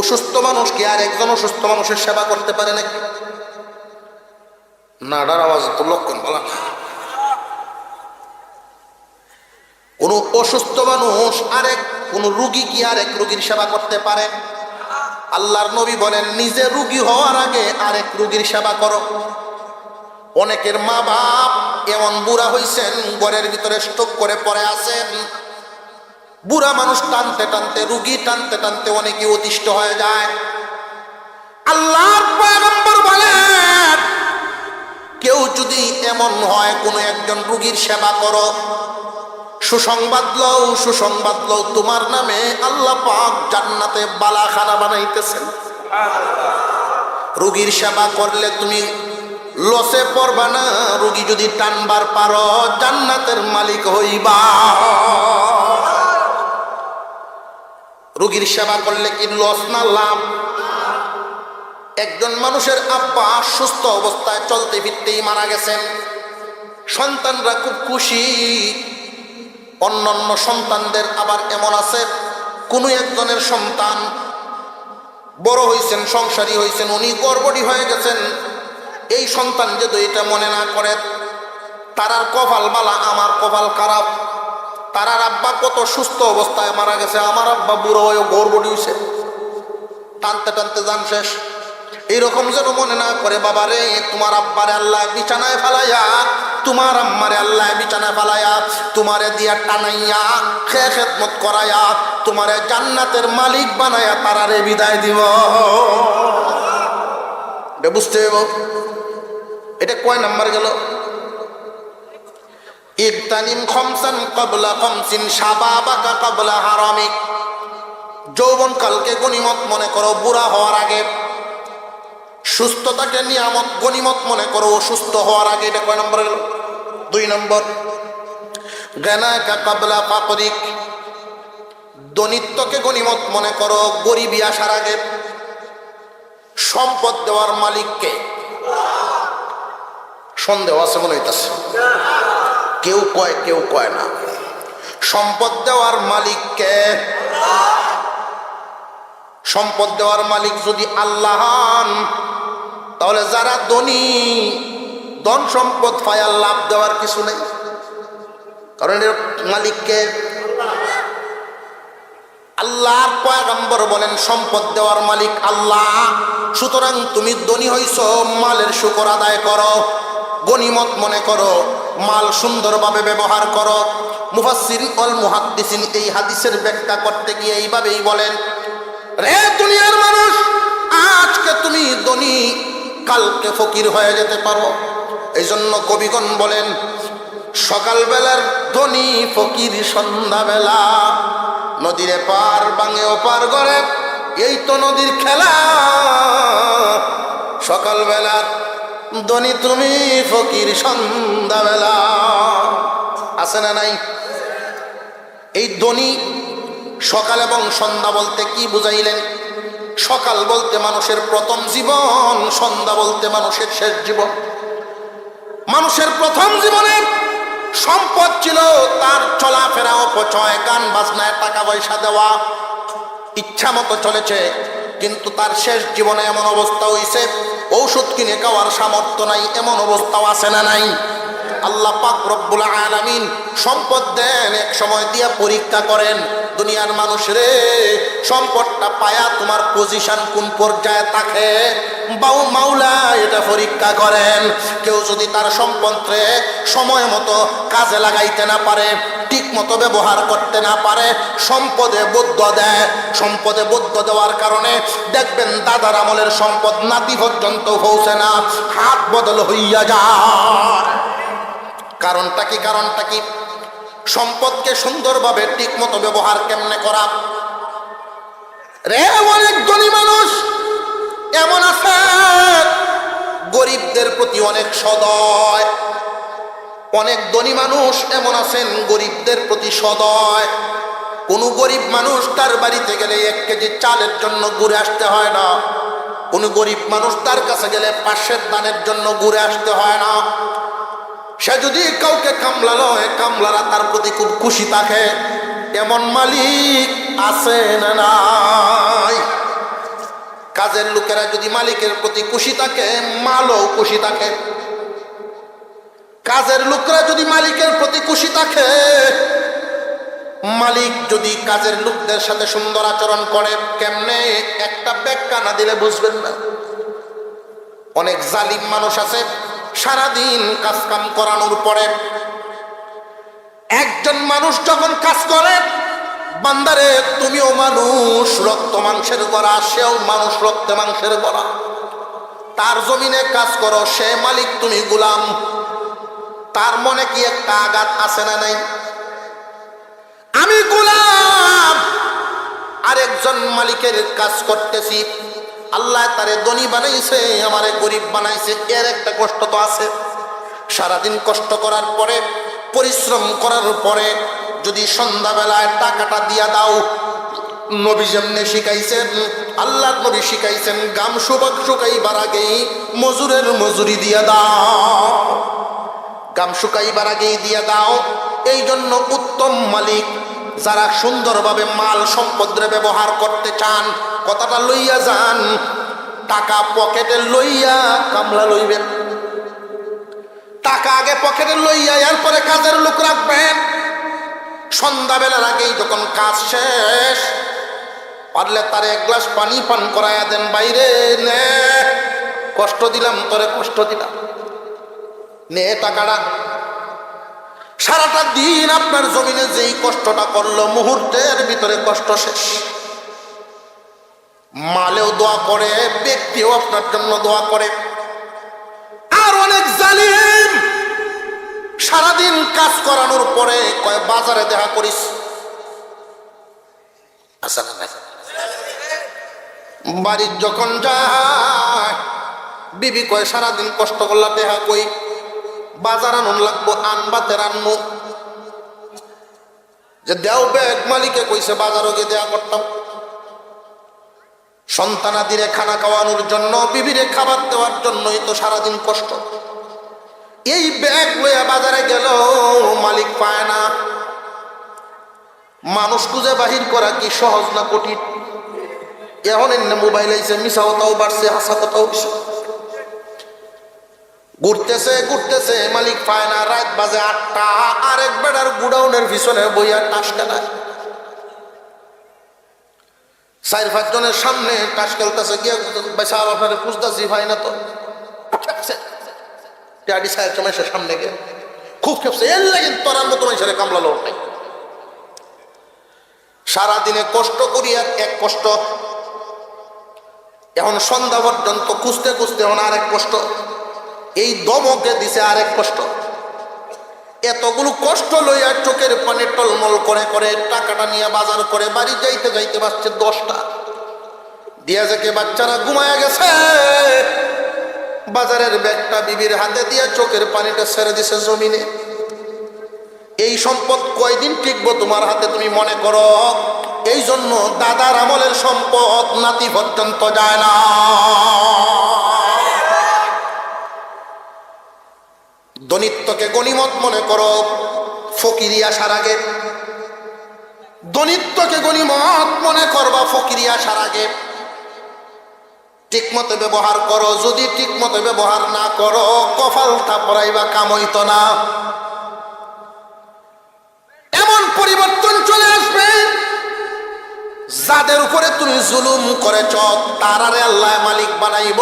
অসুস্থ মানুষ কি আর একজন অসুস্থ মানুষের সেবা করতে পারে নাকি? নাডার আওয়াজ তো লক্ষণ বলা। কোন অসুস্থ মানুষ কোন রোগী কি আরেক রোগীর সেবা করতে পারে? আল্লাহর নবী বলেন, নিজে রোগী হওয়ার আগে আরেক রোগীর সেবা করো। অনেকের মা বাপ এমন বুড়া হইছেন, ঘরের ভিতরে স্ট্রোক করে পড়ে আছেন। বুড়া মানুষ টানতে টানতে, রোগী টানতে টানতে অনেকে অতিষ্ঠ হয়ে যায়। আল্লাহর পয়গম্বর বলেন, কেউ যদি এমন হয় কোন একজন রোগীর সেবা করো, সুসংবাদ লও তোমার নামে আল্লাহ পাক জান্নাতে বালাখানা বানাইতেছেন। রোগীর সেবা করলে তুমি লসে পড়বা না। রোগী যদি টানবার পারো জান্নাতের মালিক হইবা। রোগীর সেবা করলে কি লস না লাভ? একজন মানুষের আব্বা সুস্থ অবস্থায় চলতে ফিরতেই মারা গেছেন। সন্তানরা খুব খুশি। অন্যান্য সন্তানদের আবার এমন আছে, কোনো একজনের সন্তান বড় হয়েছেন, সংসারী হয়েছেন, উনি গর্ভবতী হয়ে গেছেন। এই সন্তান যদি এটা মনে না করে, তারার কপাল বালা, আমার কপাল খারাপ। তারার আব্বা কত সুস্থ অবস্থায় মারা গেছে, আমার আব্বা বুড়ো হয়ে গর্ভবতী হয়েছে, টানতে টানতে যান শেষ। এইরকম যেন মনে না করে, বাবা রে তোমার আব্বারে আল্লাহ বিছানায় ফালাইয়া, তোমার আম্মারে আল্লাহ বিছানায় ফালাইয়া, তোমারে দিয়া টানাইয়া খেদমত করাইয়া, তোমারে জান্নাতের মালিক বানাইয়া তারারে বিদায় দিব। এটা বুঝতে হবে। এটা কয় নাম্বার গেল? ইবতানিম খামসান ক্বাবলা খামসিন শাবাবাকা ক্বাবলা হারামিক। যৌবন কালকে গনিমত মনে করো বুড়া হওয়ার আগে। সুস্থতাকে নিয়ামত গনিমত মনে করো, অসুস্থ হওয়ার আগে। এটা কয় নম্বর গেল? 2 নম্বর। গানাকা কাবলা ফাকরিক, দনিত্বকে গনিমত মনে করো গরিবী আসার আগে। সম্পদ দেওয়ার মালিককে সন্দেহ আছে মনে হইতেছে, কেউ কয় কেউ কয় না। সম্পদ দেওয়ার মালিককে, সম্পদ দেওয়ার মালিক যদি আল্লাহ হন, তাহলে যারা ধনী ধন সম্পদ পায় লাভ দেওয়ার কিছু নেই, কারণ এর মালিককে আল্লাহর পয়গম্বর বলেন সম্পদ দেওয়ার মালিক আল্লাহ। সুতরাং তুমি ধনী হইছ, মালের শুকর আদায় করো, গনিমত মনে করো, মাল সুন্দরভাবে ব্যবহার করো। মুফাসসিরিন ওয়াল মুহাদ্দিসিন এই হাদিসের ব্যাখ্যা করতে গিয়ে এইভাবেই বলেন, রে দুনিয়ার মানুষ, আজকে তুমি ধনী, কালকে ফকির হয়ে যেতে পারো। এই জন্য কবিগণ বলেন, সকালবেলার ধনী ফকির সন্ধ্যাবেলা, নদীর পার বাঙে ওপার গড়ে, এই তো নদীর খেলা। সকালবেলার ধনী তুমি, ফকির সন্ধ্যাবেলা। আছে না নাই? এই ধনী সকাল এবং সন্ধ্যা বলতে কি বুঝাইলেন? সকাল বলতে মানুষের প্রথম জীবন, সন্ধ্যা বলতে মানুষের শেষ জীবন। মানুষের প্রথম জীবনে সম্পদ ছিল, তার চলাফেরা অপচয়, গান বাজনায় টাকা পয়সা দেওয়া, ইচ্ছা মতো চলেছে। কিন্তু তার শেষ জীবনে এমন অবস্থা হইছে, ঔষধ কিনে খাওয়ার সামর্থ্য নাই, এমন অবস্থাও আছে না নাই? আল্লাহ পাক রব্বুল আলামিন সম্পদ দেন, এক সময় দিয়া পরীক্ষা করেন, দুনিয়ার মানুষ রে, সম্পদটা পায়া তোমার পজিশন কোন পর্যায়ে থাকে মাওলা এটা পরীক্ষা করেন। কেউ যদি তার সম্পদে সময় মতো কাজে লাগাইতে না পারে, ঠিক মতো ব্যবহার করতে না পারে, সম্পদে বদ্ধ দেয়। সম্পদে বদ্ধ দেওয়ার কারণে দেখবেন দাদার আমলের সম্পদ নাতি পর্যন্ত পৌঁছে না, হাত বদল হইয়া যায়। কারণটা কি? কারণটা কি? সম্পদকে সুন্দরভাবে ঠিক মতো ব্যবহার কেমনে করা। রে অনেক ধনী মানুষ এমন আছে, গরিবদের প্রতি অনেক সদয়। অনেক ধনী মানুষ এমন আছেন, গরিবদের প্রতি সদয়। কোন গরিব মানুষ তার বাড়িতে গেলে 1 কেজি চালের জন্য ঘুরে আসতে হয় না। কোন গরিব মানুষ তার কাছে গেলে 500 দানের জন্য ঘুরে আসতে হয় না। সে যদি কাউকে কামলালো, কামলারা তার প্রতি খুব খুশি থাকে। এমন মালিক আছে না নাই? কাজের লোকেরা যদি মালিকের প্রতি খুশি থাকে, মালও খুশি থাকে। কাজের লোকরা যদি মালিকের প্রতি খুশি থাকে, মালিক যদি কাজের লোকদের সাথে সুন্দর আচরণ করে, কেমনে একটা ব্যাখ্যা না দিলে বুঝবেন না। অনেক জালিম মানুষ আছে, সারাদিন কাজ কাম করানোর পরে একজন মানুষ যখন কাজ করে, বান্দারে তুমিও মানুষ, রক্ত মাংসের গড়া, সেও মানুষ, রক্ত মাংসের গড়া। তার জমিনে কাজ করো, সে মালিক, তুমি গোলাম। তার মনে কি একটা আঘাত আছে না নাই? আমি গোলাম, আরেকজন মালিকের কাজ করতেছি। আল্লাহ তারে ধনী বানাইছে, আমারে গরিব বানাইছে, এর একটা কষ্ট তো আছে। সারাদিন কষ্ট করার পরে, পরিশ্রম করার পরে যদি সন্ধ্যাবেলায় টাকাটা দিয়া দাও, নবী যেমনি শিখাইছেন, আল্লাহর নবী শিখাইছেন, গাম শুকাইবার আগেই মজুরের মজুরি দিয়া দাও। গাম শুকাইবার আগেই দিয়া দাও। এই জন্য উত্তম মালিক যারা সুন্দরভাবে মাল সম্পদরে ব্যবহার করতে চান, কথাটা লইয়া যান, টাকা পকেটে লইয়া কামলা লইবেন। টাকা আগে পকেটে লইয়া এরপরে কাজের লোক রাখবেন। সন্ধ্যাবেলার আগেই যখন কাজ শেষ, পারলে তারে 1 গ্লাস পানি পান করাইয়া দেন। বাইরে নে, কষ্ট দিলাম তোরে, কষ্ট দিলাম, নে টাকাটা। সারাটা দিন আপনার জমিনে যেই কষ্টটা করলো, মুহূর্তের ভিতরে কষ্ট শেষ। মালেও দোয়া করে, ব্যক্তিও আপনার জন্য দোয়া করে। আর অনেক জালিম সারাদিন কাজ করানোর পরে কয় বাজারে দেখা করিস। বাড়ির যখন যায় বিবি কয় সারাদিন কষ্ট করলা টেহা কই, বাজার আনুন লাগবো, আনবাতে রান্নু। যে দেও ব্যাগ, মালিকে কইছে বাজারও গিয়ে দেয়া করতাম। সন্তানাদিরে খানা খাওয়ানোর জন্য, বিবিরে খাবার দেওয়ার জন্যই তো সারাদিন কষ্ট। এই ব্যাগ লইয়া বাজারে গেল, মালিক পায় না। মানুষ খুঁজে বাহির করা কি সহজ না কঠিন? এখন এনে মোবাইল আইছে, মিশা কথাও বাড়ছে, হাসা কথাও বেশি। ঘুরতেছে ঘুরতেছে, মালিক পায় না। রাত বাজে 8টা, আরেক বেড়ার গুডাউনের পিছনে বইয়া টাস খেলায়। 4-5 জনের সামনে টাস খেলতেছে, গিয়ে বেসা আপনারে খুঁজতেছি, ভাই না তো ড্যাডি সাহেব চমেশের সামনে গিয়ে খুব খেপছে। এর লাগে তোরার মতো মানুষের কামলালো নাই। সারাদিনে কষ্ট করি আর এক কষ্ট, এখন সন্ধ্যা পর্যন্ত খুঁজতে খুঁজতে এখন আরেক কষ্ট, এই দমকে দিছে আরেক কষ্ট। এতগুলো কষ্ট লইয়া চোখের পানি টলমল করে করে টাকাটা নিয়ে বাজার করে বাড়ি যাইতে যাইতে বাজছে 10টা। দিয়া যাকে বাচ্চারা ঘুমায়া গেছে, বাজারের ব্যাগটা বিবির হাতে দিয়ে চোখের পানিটা ছেড়ে দিছে জমিনে। এই সম্পদ কয়দিন টিকবো তোমার হাতে তুমি মনে করো? এই জন্য দাদার আমলের সম্পদ নাতি পর্যন্ত যায় না। দনিত্বকে গনিমত মনে করো ফকিরি আসার আগে। দনিত্বকে গনিমত মনে করবা ফকিরি আসার আগে। ঠিক মতো ব্যবহার করো, যদি ঠিক মতো ব্যবহার না করো কপালটা পড়াইবা, কাম হইতো না। এমন পরিবর্তন চলে আসবে, যাদের উপরে তুমি জুলুম করেছ তারারে আল্লাহ মালিক বানাইব।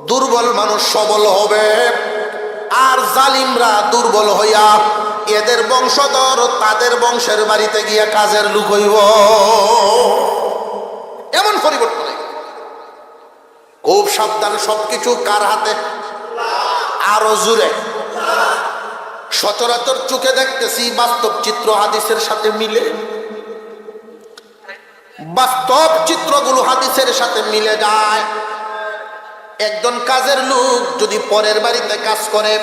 দুর্বল মানুষ সবল হবে, আর জালিমরা দুর্বল হইয়া এদের বংশধর তাদের বংশের বাড়িতে গিয়ে কাজের লোক হইব। এমন পরিবর্তন খুব সাবধান। সবকিছু কার হাতে? আরো জুড়ে। সচরাচর চোখে দেখতেছি বাস্তব চিত্র হাদিসের সাথে মিলে, বাস্তব চিত্রগুলো হাদিসের সাথে মিলে যায়। একজন কাজের লোক যদি পরের বাড়িতে কাজ করে,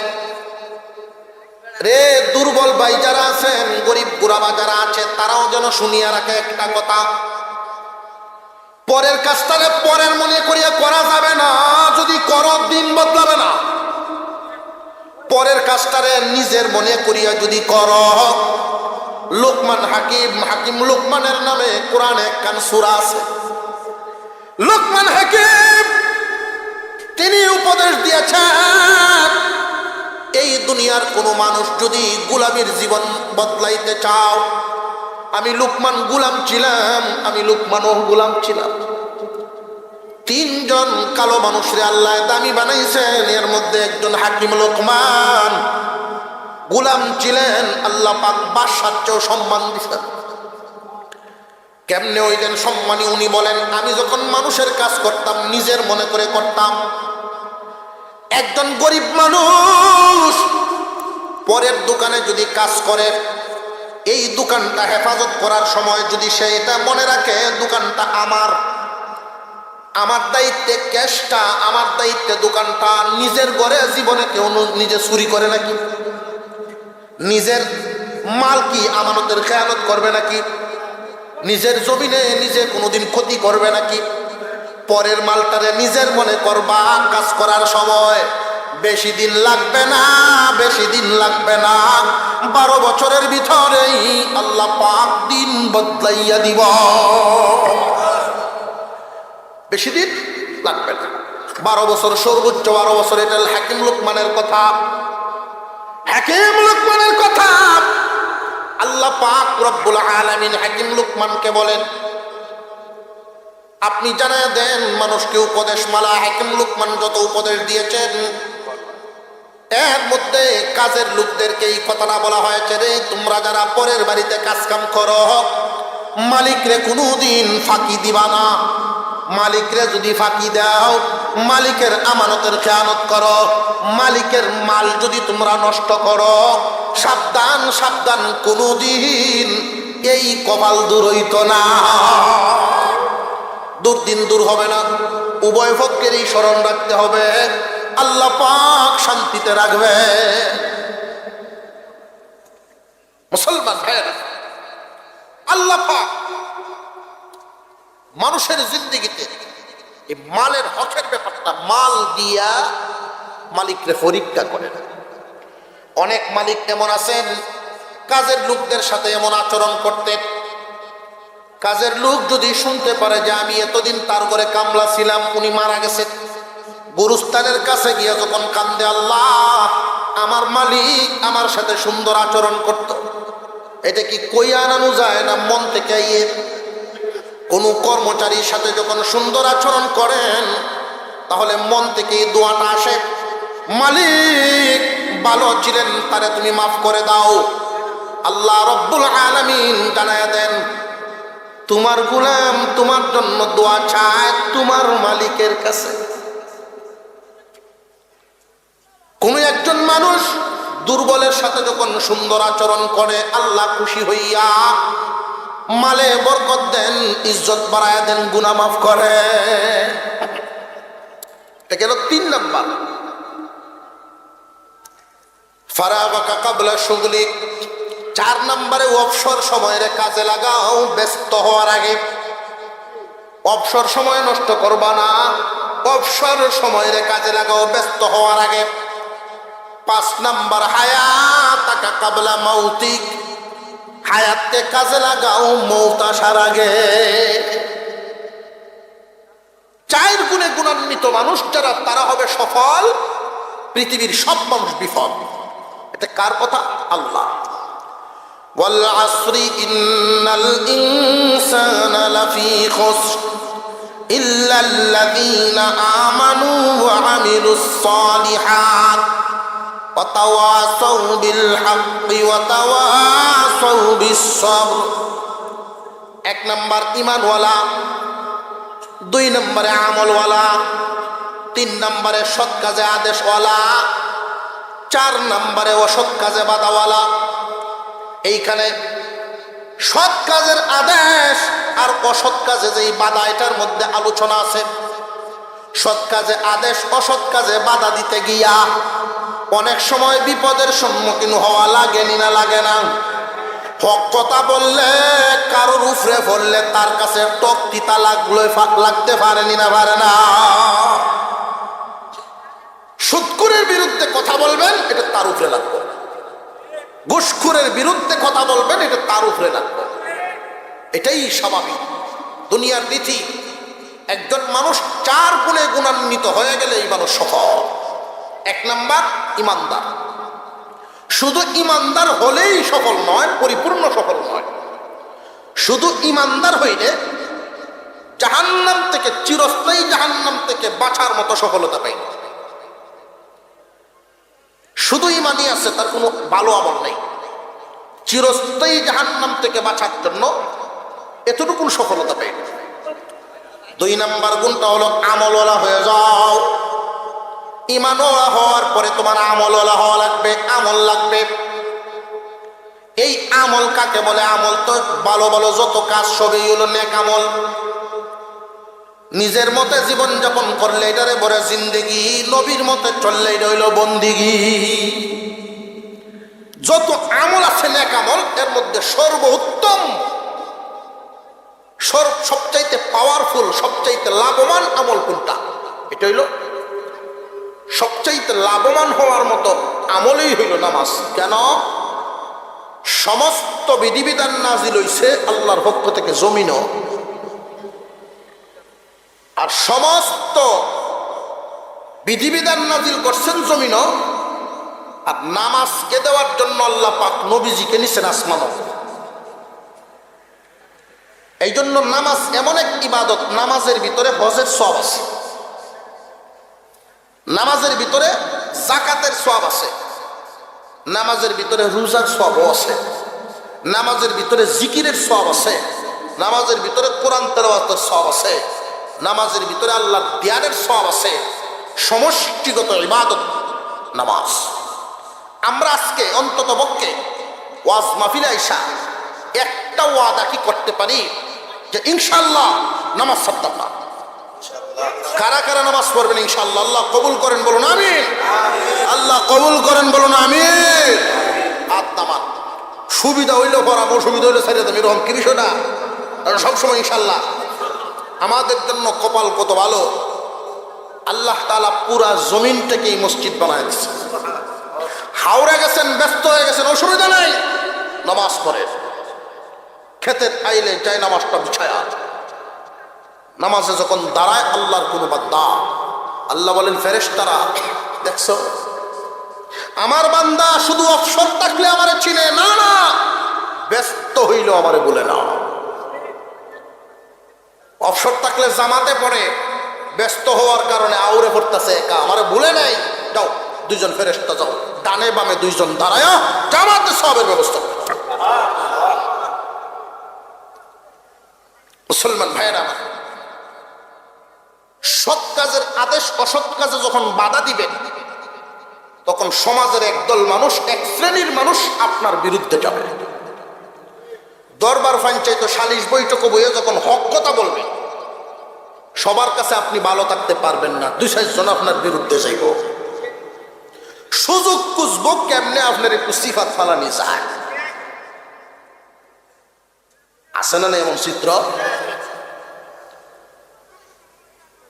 রে দুর্বল ভাই যারা আছেন, গরিব গুরাবা যারা আছে, তারাও যেন শুনিয়া রাখে একটা কথা, পরের কাজটারে পরের মনে করিয়া করা যাবে না। যদি করো দিন বদলাবে না। পরের কাজটারে নিজের মনে করিয়া যদি করো। লোকমান হাকিম, হাকিম লোকমানের নামে কোরআনে একখান সূরা আছে। লোকমান হাকিম তিনি উপদেশ দিয়েছেন, এই দুনিয়ার কোনো মানুষ যদি গোলামীর জীবন বদলাইতে চাও, আমি লোকমান গোলাম ছিলাম, আমি লোকমানও গোলাম ছিলাম। 3 জন কালো মানুষরে আল্লাহ দামি বানাইছেন, এর মধ্যে একজন হাকিম লোকমান। গোলাম ছিলেন, আল্লাহ পাক বাদশার চেয়েও সম্মান দিছেন। কেমনে হইলেন সম্মানী? উনি বলেন, আমি যখন মানুষের কাজ করতাম নিজের মনে করে করতাম। একজন গরিব মানুষ পরের দোকানে যদি কাজ করে, এই দোকানটা হেফাজত করার সময় যদি সে এটা মনে রাখে দোকানটা আমার, আমার দায়িত্বে ক্যাশটা, আমার দায়িত্বে দোকানটা। নিজের ঘরে জীবনে কেউ নিজে চুরি করে নাকি? নিজের মাল কি আমানতের খেয়ানত করবে নাকি? নিজের জমিনে নিজে কোনোদিন ক্ষতি করবে নাকি? পরের মালটারে নিজের মনে করবা। কাজ করার সময় বেশি দিন লাগবে না, বেশি দিন লাগবে না, 12 বছরের ভিতরেই আল্লাহ পাক দিন বদলাইয়া দিব। বেশি দিন লাগবে না, 12 বছর, সর্বোচ্চ 12 বছর। এটা হাকিম লোকমানের কথা, হাকিম লোকমানের কথা। আল্লাহ পাক রব্বুল আলামিন হাকিম লোকমানকে বলেন, আপনি জানায় দেন মানুষকে উপদেশ মালা। হাকিম লোকমান যত উপদেশ দিয়েছেন, এর মধ্যে কাজের লোকদেরকে এই কথাটা বলা হয়েছে, রে তোমরা যারা পরের বাড়িতে কাজ কাম করো, মালিকরে কোনোদিন ফাঁকি দিবা না। মালিকরে যদি ফাঁকি দাও, মালিকের আমানতের খেয়ানত করো, মালিকের মাল যদি তোমরা নষ্ট করো, সাবধান সাবধান, কোনোদিন এই কপাল দূর হইতো না। দুর্দিন দূর হবে না। উভয় পক্ষেরই স্মরণ রাখতে হবে, আল্লাহ পাক শান্তিতে রাখবে। মুসলমান ভাইয়েরা, আল্লাহ পাক মানুষের জিন্দেগিতে এই মালের হকের ব্যাপারটা, মাল দিয়া মালিকরে পরীক্ষা করেন। অনেক মালিক এমন আছেন, কাজের লোকদের সাথে এমন আচরণ করতেন, কাজের লোক যদি শুনতে পারে যে আমি এতদিন তার ঘরে কামলা ছিলাম, উনি মারা গেছে, গুরুস্থানের কাছে গিয়ে যখন কান্দে, আল্লাহ আমার মালিক আমার সাথে সুন্দর আচরণ করত, এটা কি কই আনানো যায় না মন থেকে? কোন কর্মচারীর সাথে যখন সুন্দর আচরণ করেন তাহলে মন থেকে এই দোয়াটা আসে, মালিক ভালো ছিলেন, তারে তুমি মাফ করে দাও। আল্লাহ রব্বুল আলামিন জানায়া দেন, তোমার গোলাম তোমার জন্য দোয়া চায় তোমার মালিকের কাছে। কোন একজন মানুষ দুর্বলের সাথে যখন সুন্দর আচরণ করে, আল্লাহ খুশি হইয়া মালে বরকত দেন, ইজ্জত বাড়ায় দেন, গুনাহ মাফ করে। এটা গেল 3 নাম্বার। ফারাগাকা ক্বাবলা শুগলিক। 4 নম্বরে অবসর সময়ের কাজে লাগাও ব্যস্ত হওয়ার আগে। অবসর সময় নষ্ট করবা না, অবসর সময়ের কাজে লাগাও ব্যস্ত হওয়ার আগে। 5 নাম্বার হায়াতাকা ক্বাবলা মাউতিক। হায়াতকে কাজে লাগাও মৌত আসার আগে। 4 গুণে গুণান্বিত মানুষ যারা, তারা হবে সফল, পৃথিবীর সব মানুষ বিফল। এটা কার কথা? আল্লাহ। ওয়াল আসরি ইন্নাল ইনসানা লাফি খুসর ইল্লাল্লাযীনা আমানু ওয়া আমিলুস সালিহাত ওয়া তাওয়াসাউ বিল হাক্কি ওয়া তাওয়াসাউ বিস সবর। 1 নাম্বার ঈমানওয়ালা, 2 নম্বরে আমলওয়ালা, 3 নম্বরে সৎ কাজে আদেশওয়ালা, 4 নম্বরে অসৎ কাজে বাধাওয়ালা। এইখানে সৎ কাজের আদেশ আর অসৎ কাজে যেই বাধা, এটার মধ্যে আলোচনা আছে। সৎ কাজে আদেশ, অসৎ কাজে বাধা দিতে গিয়া অনেক সময় বিপদের সম্মুখীন হওয়া লাগে না লাগে না? হক কথা বললে কারোর উপরে পড়লে তার কাছে টক তিতা লাগতে পারেনি না পারে না? সুদখোরের বিরুদ্ধে কথা বলবেন, এটা তার উপরে লাগবে। ঘুষখোরের বিরুদ্ধে কথা বলবেন, এটা তার উপরে লাগবে। এটাই স্বাভাবিক দুনিয়ার রীতি। একজন মানুষ 4 গুণে গুণান্বিত হয়ে গেলে এই মানুষ সফল। 1 নাম্বার ইমানদার। শুধু ইমানদার হলেই সফল নয়, পরিপূর্ণ সফল নয়। শুধু ইমানদার হইলে জাহান্নাম থেকে, চিরস্থায়ী জাহান্নাম থেকে বাঁচার মতো সফলতা পাই। শুধু ইমানই আছে, তার কোনো ভালো আমল নেই। চিরস্থায়ী জাহান্নাম থেকে বাঁচার জন্য এতটুকু সফলতা পাই। 2 নাম্বার গুণটা হলো আমলওয়ালা হয়ে যাও। ইমানওয়ালা হওয়ার পরে তোমার আমলওয়ালা হওয়া লাগবে, আমল লাগবে। এই আমল কাকে বলে? আমল তো ভালো ভালো যত কাজ সবই হলো নেক আমল। নিজের মতে জীবন যাপন করলে এটারে বলে জিন্দেগি, নবীর মতে চললে এটা হইল বন্দিগি। যত আমল আছে নেক আমল, এর মধ্যে সর্বোত্তম, সবচাইতে পাওয়ারফুল, সবচাইতে লাভবান আমল কোনটা? এটা হইল সবচাইতে লাভবান হওয়ার মতো আমলই হইল নামাজ। কেন? সমস্ত বিধিবিধান নাজিল হইছে আল্লাহর পক্ষ থেকে জমিনও, আর সমস্ত বিধিবিধান নাজিল করছেন জমিনও। আর নামাজকে দেওয়ার জন্য আল্লাহ পাক নবীজিকে নিছেন আসমানও। এই জন্য নামাজ এমন এক ইবাদত, নামাজের ভিতরে হজের সওয়াব আছে, নামাজের ভিতরে যাকাতের সওয়াব আছে, নামাজের ভিতরে রোজার সওয়াবও আছে, নামাজের ভিতরে জিকিরের সওয়াব আছে, নামাজের ভিতরে কোরআন তেলাওয়াতের সওয়াব আছে, নামাজের ভিতরে আল্লাহর ধ্যানের সওয়াব আছে। সমষ্টিগত ইবাদত নামাজ। আমরা আজকে অন্তত পক্ষে ওয়াজ মাহফিলে আইসা একটা ওয়াদা কি করতে পারি যে ইনশাআল্লাহ নামাজ ছাড়তাম না। কারা কারা নামাজ পড়বেন ইনশাআল্লাহ? আল্লাহ কবুল করেন, বলুন আমিন। আল্লাহ কবুল করেন, বলুন আমিন। হাত নামান। সুবিধা হইলে পড়াম, অসুবিধা হইলে ছেড়ে দেব, এরকম কি বিষয়টা? সবসময় ইনশাআল্লাহ। আমাদের জন্য কপাল কত ভালো, আল্লাহ তাআলা পুরা জমিনটাকে এই মসজিদ বানায় দিচ্ছে। হাওড়ে গেছেন, ব্যস্ত হয়ে গেছেন, অসুবিধা নাই, নামাজ পড়ে। খেতের আইলে যাই নামাজটা বিছায়া, নামাজে যখন দাঁড়ায় আল্লাহর কোনো বান্দা, আল্লাহ বলেন ফেরেশতারা, দেখছো আমার বান্দা শুধু অবসর থাকলে আমারে চিনে না, না ব্যস্ত হইলেও আমারে বলে না। অবসর থাকলে জামাতে পড়ে, ব্যস্ত হওয়ার কারণে আউরে পড়তেছে একা, আমারে ভুলে নাই। যাও দুইজন ফেরেশতা যাও, ডানে বামে দুইজন দাঁড়ায় জামাতে সবের ব্যবস্থা। মুসলমান ভাইয়েরা আমার, সৎ কাজের আদেশ অসৎ কাজে যখন বাধা দিবেন, তখন সমাজের একদল মানুষ, এক শ্রেণীর মানুষ আপনার বিরুদ্ধে যাবে। দরবার পঞ্চায়েত সালিশ বৈঠক বইয়ে যখন হক কথা বলবেন, সবার কাছে আপনি ভালো থাকতে পারবেন না, দুই চারজন আপনার বিরুদ্ধে যাইব। সুযোগ খুঁজব কেমনে আপনার একটু সিফাত ফালানি যায়। আছে না এমন চিত্র?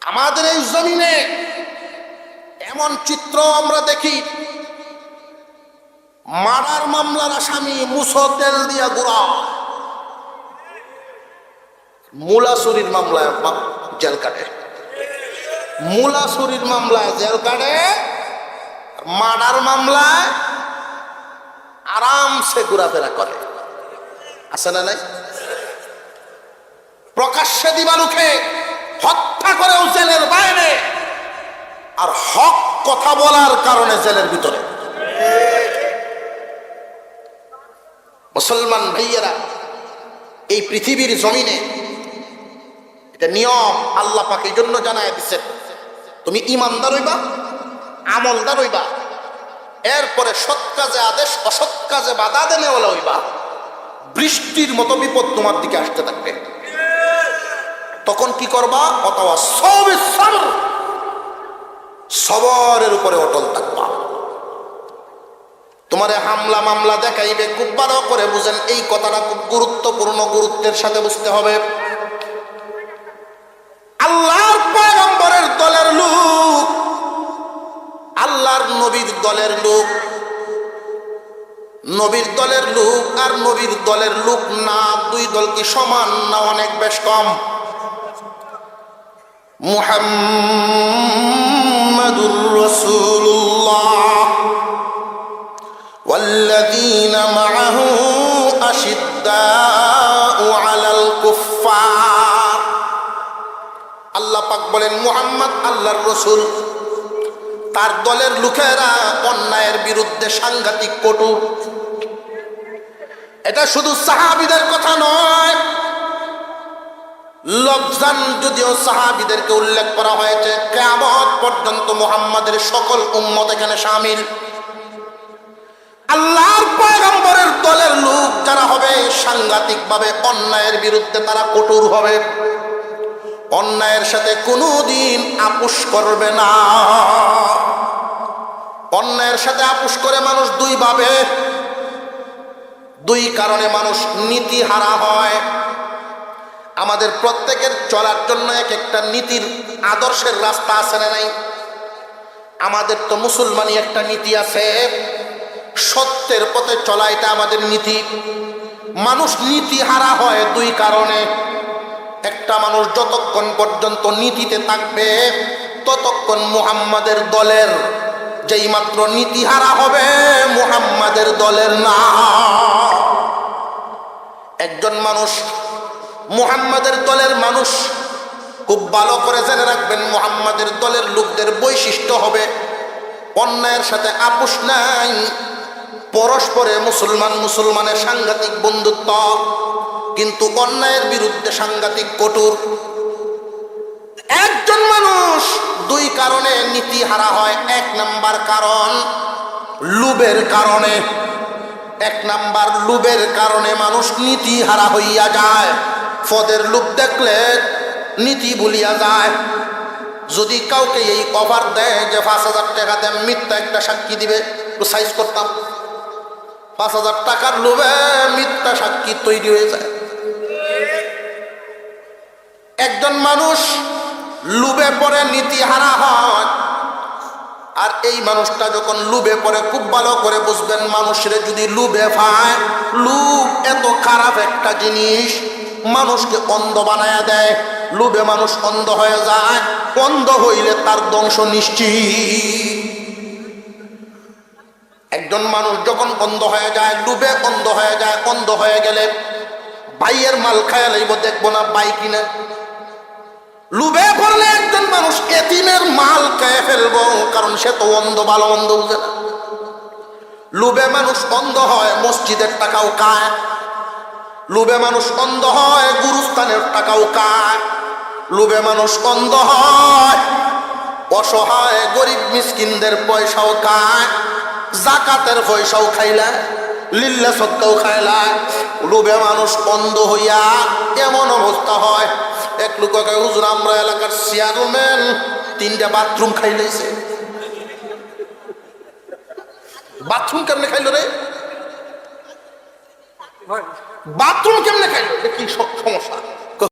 আমাদের এই জমিনে এমন চিত্র আমরা দেখি, মার্ডার মামলার আসামি মুছো তেল দিয়া গুড়া, মূলা চুরির মামলায় জেল কাটে, মূলা চুরির মামলায় জেল কাটে, মার্ডার মামলায় আরামসে ঘোরাফেরা করে। আছে না নাই? প্রকাশ্যে দিবালুকে হত্যা করেও জেলের বাইরে, আর হক কথা বলার কারণে জেলের ভিতরে। মুসলমান ভাইয়েরা, এই পৃথিবীর জমিনে এটা নিয়ম আল্লাহ পাক এই জন্য জানায় দিচ্ছেন, তুমি ইমানদার হইবা, আমলদার হইবা, এরপরে সৎ কাজে আদেশ অসৎ কাজে বাধা দেনেওয়ালা হইবা, বৃষ্টির মতো বিপদ তোমার দিকে আসতে থাকবে। তখন কি করবা? অথবা সবরের উপরে অটল থাকবা। তোমারে হামলা মামলা দেখাইবে, খুব ভালো করে বুঝেন, এই কথাটা খুব গুরুত্বপূর্ণ, গুরুত্বের সাথে বুঝতে হবে। আল্লাহর পয়গম্বরের দলের লোক, আল্লাহর নবীর দলের লোক, নবীর দলের লোক আর নবীর দলের লোক না, দুই দল কি সমান না অনেক বেশ কম? মুহাম্মাদুর রাসূলুল্লাহ ওয়াল্লাযীনা মাআহু আশিদ্দাউ আলাল কুফফার। আল্লাহ পাক বলেন মুহাম্মদ আল্লাহর রাসূল, তার দলের লোকেরা অন্যায়ের বিরুদ্ধে সাংঘাতিক কঠোর। এটা শুধু সাহাবীদের কথা নয়, লফজান যদিও সাহাবীদেরকে উল্লেখ করা হয়েছে, কিয়ামত পর্যন্ত মুহাম্মাদের সকল উম্মত এখানে শামিল। আল্লাহর পয়গম্বরের দলের লোক যারা হবে, সাংঘাতিকভাবে অন্যায়ের বিরুদ্ধে তারা কঠোর হবে, অন্যায়ের সাথে কোনোদিন আপোষ করবে না। অন্যায়ের সাথে আপোষ করে মানুষ দুই ভাবে, দুই কারণে মানুষ নীতিহারা হয়। আমাদের প্রত্যেকের চলার জন্য এক একটা নীতির আদর্শের রাস্তা আছে না নাই? আমাদের তো মুসলমানি একটা নীতি আছে, সত্যের পথে চলা, এটা আমাদের নীতি। মানুষ নীতিহারা হয় দুই কারণে। একটা মানুষ যতক্ষণ পর্যন্ত নীতিতে থাকবে, ততক্ষণ মুহাম্মাদের দলের, যেই মাত্র নীতিহারা হবে মুহাম্মাদের দলের না। একজন মানুষ মুহাম্মাদের দলের মানুষ, খুব ভালো করে জেনে রাখবেন, মুহাম্মাদের দলের লোকদের বৈশিষ্ট্য হবে অন্যায়ের সাথে আপোষ নাই, পরস্পরে মুসলমানের সাংঘাতিক বন্ধুত্ব, কিন্তু অন্যায়ের বিরুদ্ধে সাংঘাতিক কঠোর। একজন মানুষ দুই কারণে নীতিহারা হয়। এক নাম্বার কারণ লোভের কারণে, এক নাম্বার লোভের কারণে মানুষ নীতিহারা হইয়া যায়। পদের লোভ দেখলে নীতি ভুলিয়া যায়। যদি কাউকে এই অফার দেয় যে 5,000 টাকা দেন, মিথ্যা একটা সাক্ষী দিবে, তো সাইজ করতাম। 5,000 টাকার লোভে মিথ্যা সাক্ষী তৈরি হয়ে যায়। একজন মানুষ লোভে পড়ে নীতিহারা হয়, আর এই মানুষটা যখন লোভে পড়ে, খুব ভালো করে বুঝবেন, মানুষের যদি লোভে পায়, লোভ এত খারাপ একটা জিনিস, মানুষকে অন্ধ বানায়া দেয়। লোভে মানুষ অন্ধ হয়ে যায়, অন্ধ হইলে তার ধ্বংস নিশ্চিত। একজন মানুষ যখন অন্ধ হয়ে যায়, লোভে অন্ধ হয়ে যায়, অন্ধ হয়ে গেলে ভাইয়ের মাল খায়া লাইব, দেখবো না ভাই কিনা। লোভে পড়লে একজন মানুষ এতিমের মাল খেয়ে ফেলবো, কারণ সে তো অন্ধ, ভালো মন্দ বুঝে না। লোভে মানুষ অন্ধ হয়, মসজিদের টাকাও খায়। লোভে মানুষ অন্ধ হয়, গুরুস্থানের টাকাও খায়। লোভে মানুষ অন্ধ হয়, অসহায় গরিব মিসকিনদের পয়সাও খায়, জাকাতের পয়সাও খাইলা, লিল্লা সদকাও খাইলা। লোভে মানুষ অন্ধ হইয়া এমন অবস্থা হয়, এক লোককে, হুজুর আমরা এলাকার চেয়ারম্যান 3টা বাথরুম খাইলেছে। বাথরুম কেমনে খাইলো রে? বাথরুম কেমনে খাইলো? কি সমস্যা?